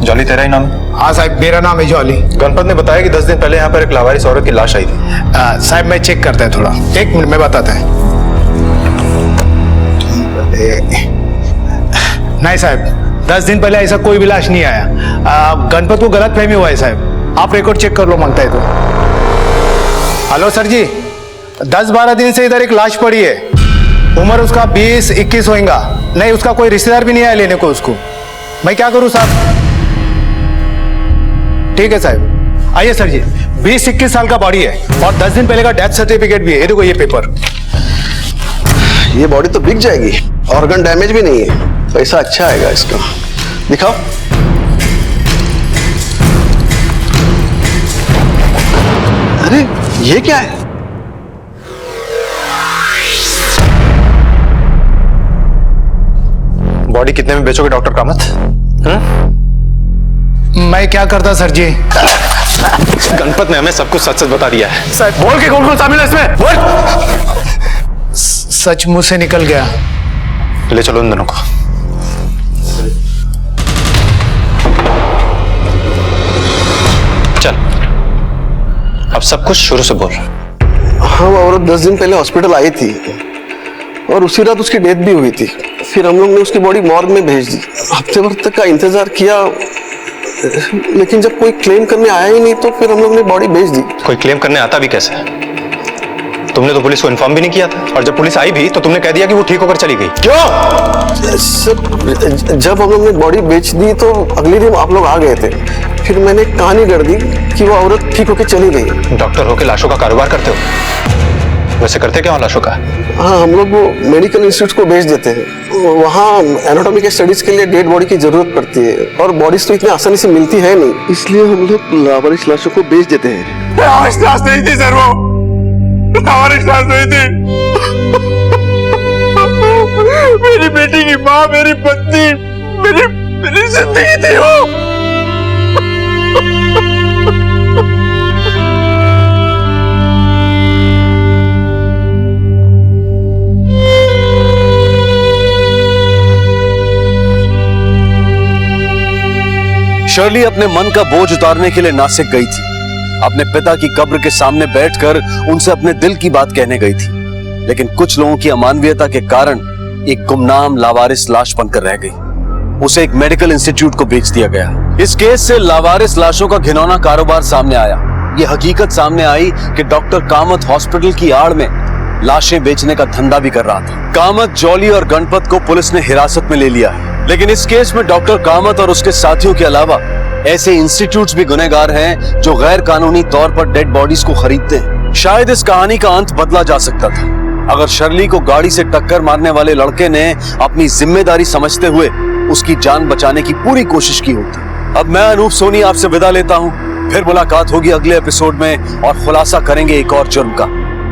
जॉली तेरा ही नाम है? हाँ साहब, मेरा नाम है जॉली। गणपत ने बताया कि 10 दिन पहले यहाँ पर एक लावारिस औरत की लाश आई थी। साहब मैं चेक करता है थोड़ा, एक मिनट में बताता है। नहीं साहब, 10 दिन पहले ऐसा कोई भी लाश नहीं आया। गणपत को गलत फहमी हुआ है साहब, आप रिकॉर्ड चेक कर लो मांगता है तो। हेलो सर जी, 10-12 दिन से इधर एक लाश पड़ी है। उम्र उसका 20-21 होगा। नहीं, उसका कोई रिश्तेदार भी नहीं आया लेने को उसको। मैं क्या करूं साहब? ठीक है साहब, आइए सर जी। 20-21 साल का बॉडी है और 10 दिन पहले का डेथ सर्टिफिकेट भी है। ये देखो ये पेपर। ये बॉडी तो बिक जाएगी, ऑर्गन डैमेज भी नहीं है, पैसा अच्छा आएगा इसका। दिखाओ। अरे ये क्या है? बॉडी कितने में बेचोगे डॉक्टर कामत? मैं क्या करता सर जी? गणपत ने हमें सब कुछ सच सच बता दिया है। सर बोल के कौन शामिल है इसमें? बोल। सच मुंह से निकल गया। ले चलो इन दोनों को। चल, अब सब कुछ शुरू से बोल। हाँ, वो औरत 10 दिन पहले हॉस्पिटल आई थी और उसी रात उसकी डेथ भी हुई थी। फिर हम लोग ने उसकी बॉडी मॉर्ग में भेज दी। हफ्ते भर तक का इंतजार किया, लेकिन जब कोई क्लेम करने आया ही नहीं तो फिर हम लोग ने बॉडी भेज दी। कोई क्लेम करने आता भी कैसे? तुमने तो पुलिस को इन्फॉर्म भी नहीं किया था, और जब पुलिस आई भी तो तुमने कह दिया कि वो ठीक होकर चली गई। क्यों? सर, जब हम लोग ने बॉडी बेच दी तो अगले दिन आप लोग आ गए थे। फिर मैंने कहानी गढ़ दी कि वो औरत ठीक होकर चली गई। डॉक्टर होकर लाशों का कारोबार करते हो? वैसे करते क्या हो लाशों का? हाँ, हम लोग वो मेडिकल इंस्टीट्यूट को भेज देते हैं। वहाँ एनाटॉमी के स्टडीज के लिए डेड बॉडी की जरूरत पड़ती है और बॉडीज तो इतनी आसानी से मिलती है नहीं, इसलिए हम लोग लावारिस लाशों को बेच देते हैं। लावारिस लाश नहीं थी सर, वो लावारिस लाश नहीं थी। मेरी बेटी की माँ, मेरी पत्नी, मेरी जिंदगी थी वो। शर्ली अपने मन का बोझ उतारने के लिए नासिक गई थी। अपने पिता की कब्र के सामने बैठकर उनसे अपने दिल की बात कहने गई थी, लेकिन कुछ लोगों की अमानवीयता के कारण एक गुमनाम लावारिस लाश बनकर रह गई। उसे एक मेडिकल इंस्टीट्यूट को बेच दिया गया। इस केस से लावारिस लाशों का घिनौना कारोबार सामने आया। ये हकीकत सामने आई कि डॉक्टर कामत हॉस्पिटल की आड़ में लाशें बेचने का धंधा भी कर रहा था। कामत, जॉली और गणपत को पुलिस ने हिरासत में ले लिया है, लेकिन इस केस में डॉक्टर कामत और उसके साथियों के अलावा ऐसे इंस्टीट्यूट्स भी गुनहगार हैं जो गैर कानूनी तौर पर डेड बॉडीज को खरीदते हैं। शायद इस कहानी का अंत बदला जा सकता था अगर शर्ली को गाड़ी से टक्कर मारने वाले लड़के ने अपनी जिम्मेदारी समझते हुए उसकी जान बचाने की पूरी कोशिश की होती। अब मैं अनूप सोनी आपसे विदा लेता हूँ। फिर मुलाकात होगी अगले एपिसोड में और खुलासा करेंगे एक और जुर्म का।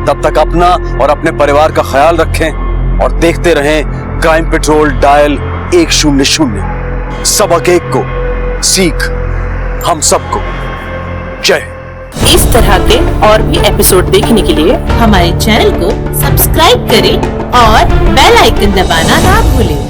तब तक अपना और अपने परिवार का ख्याल रखें और देखते रहें क्राइम पेट्रोल डायल 100। सबक एक को, सीख हम सबको। जय हिंद। इस तरह के और भी एपिसोड देखने के लिए हमारे चैनल को सब्सक्राइब करें और बेल आइकन दबाना ना भूलें।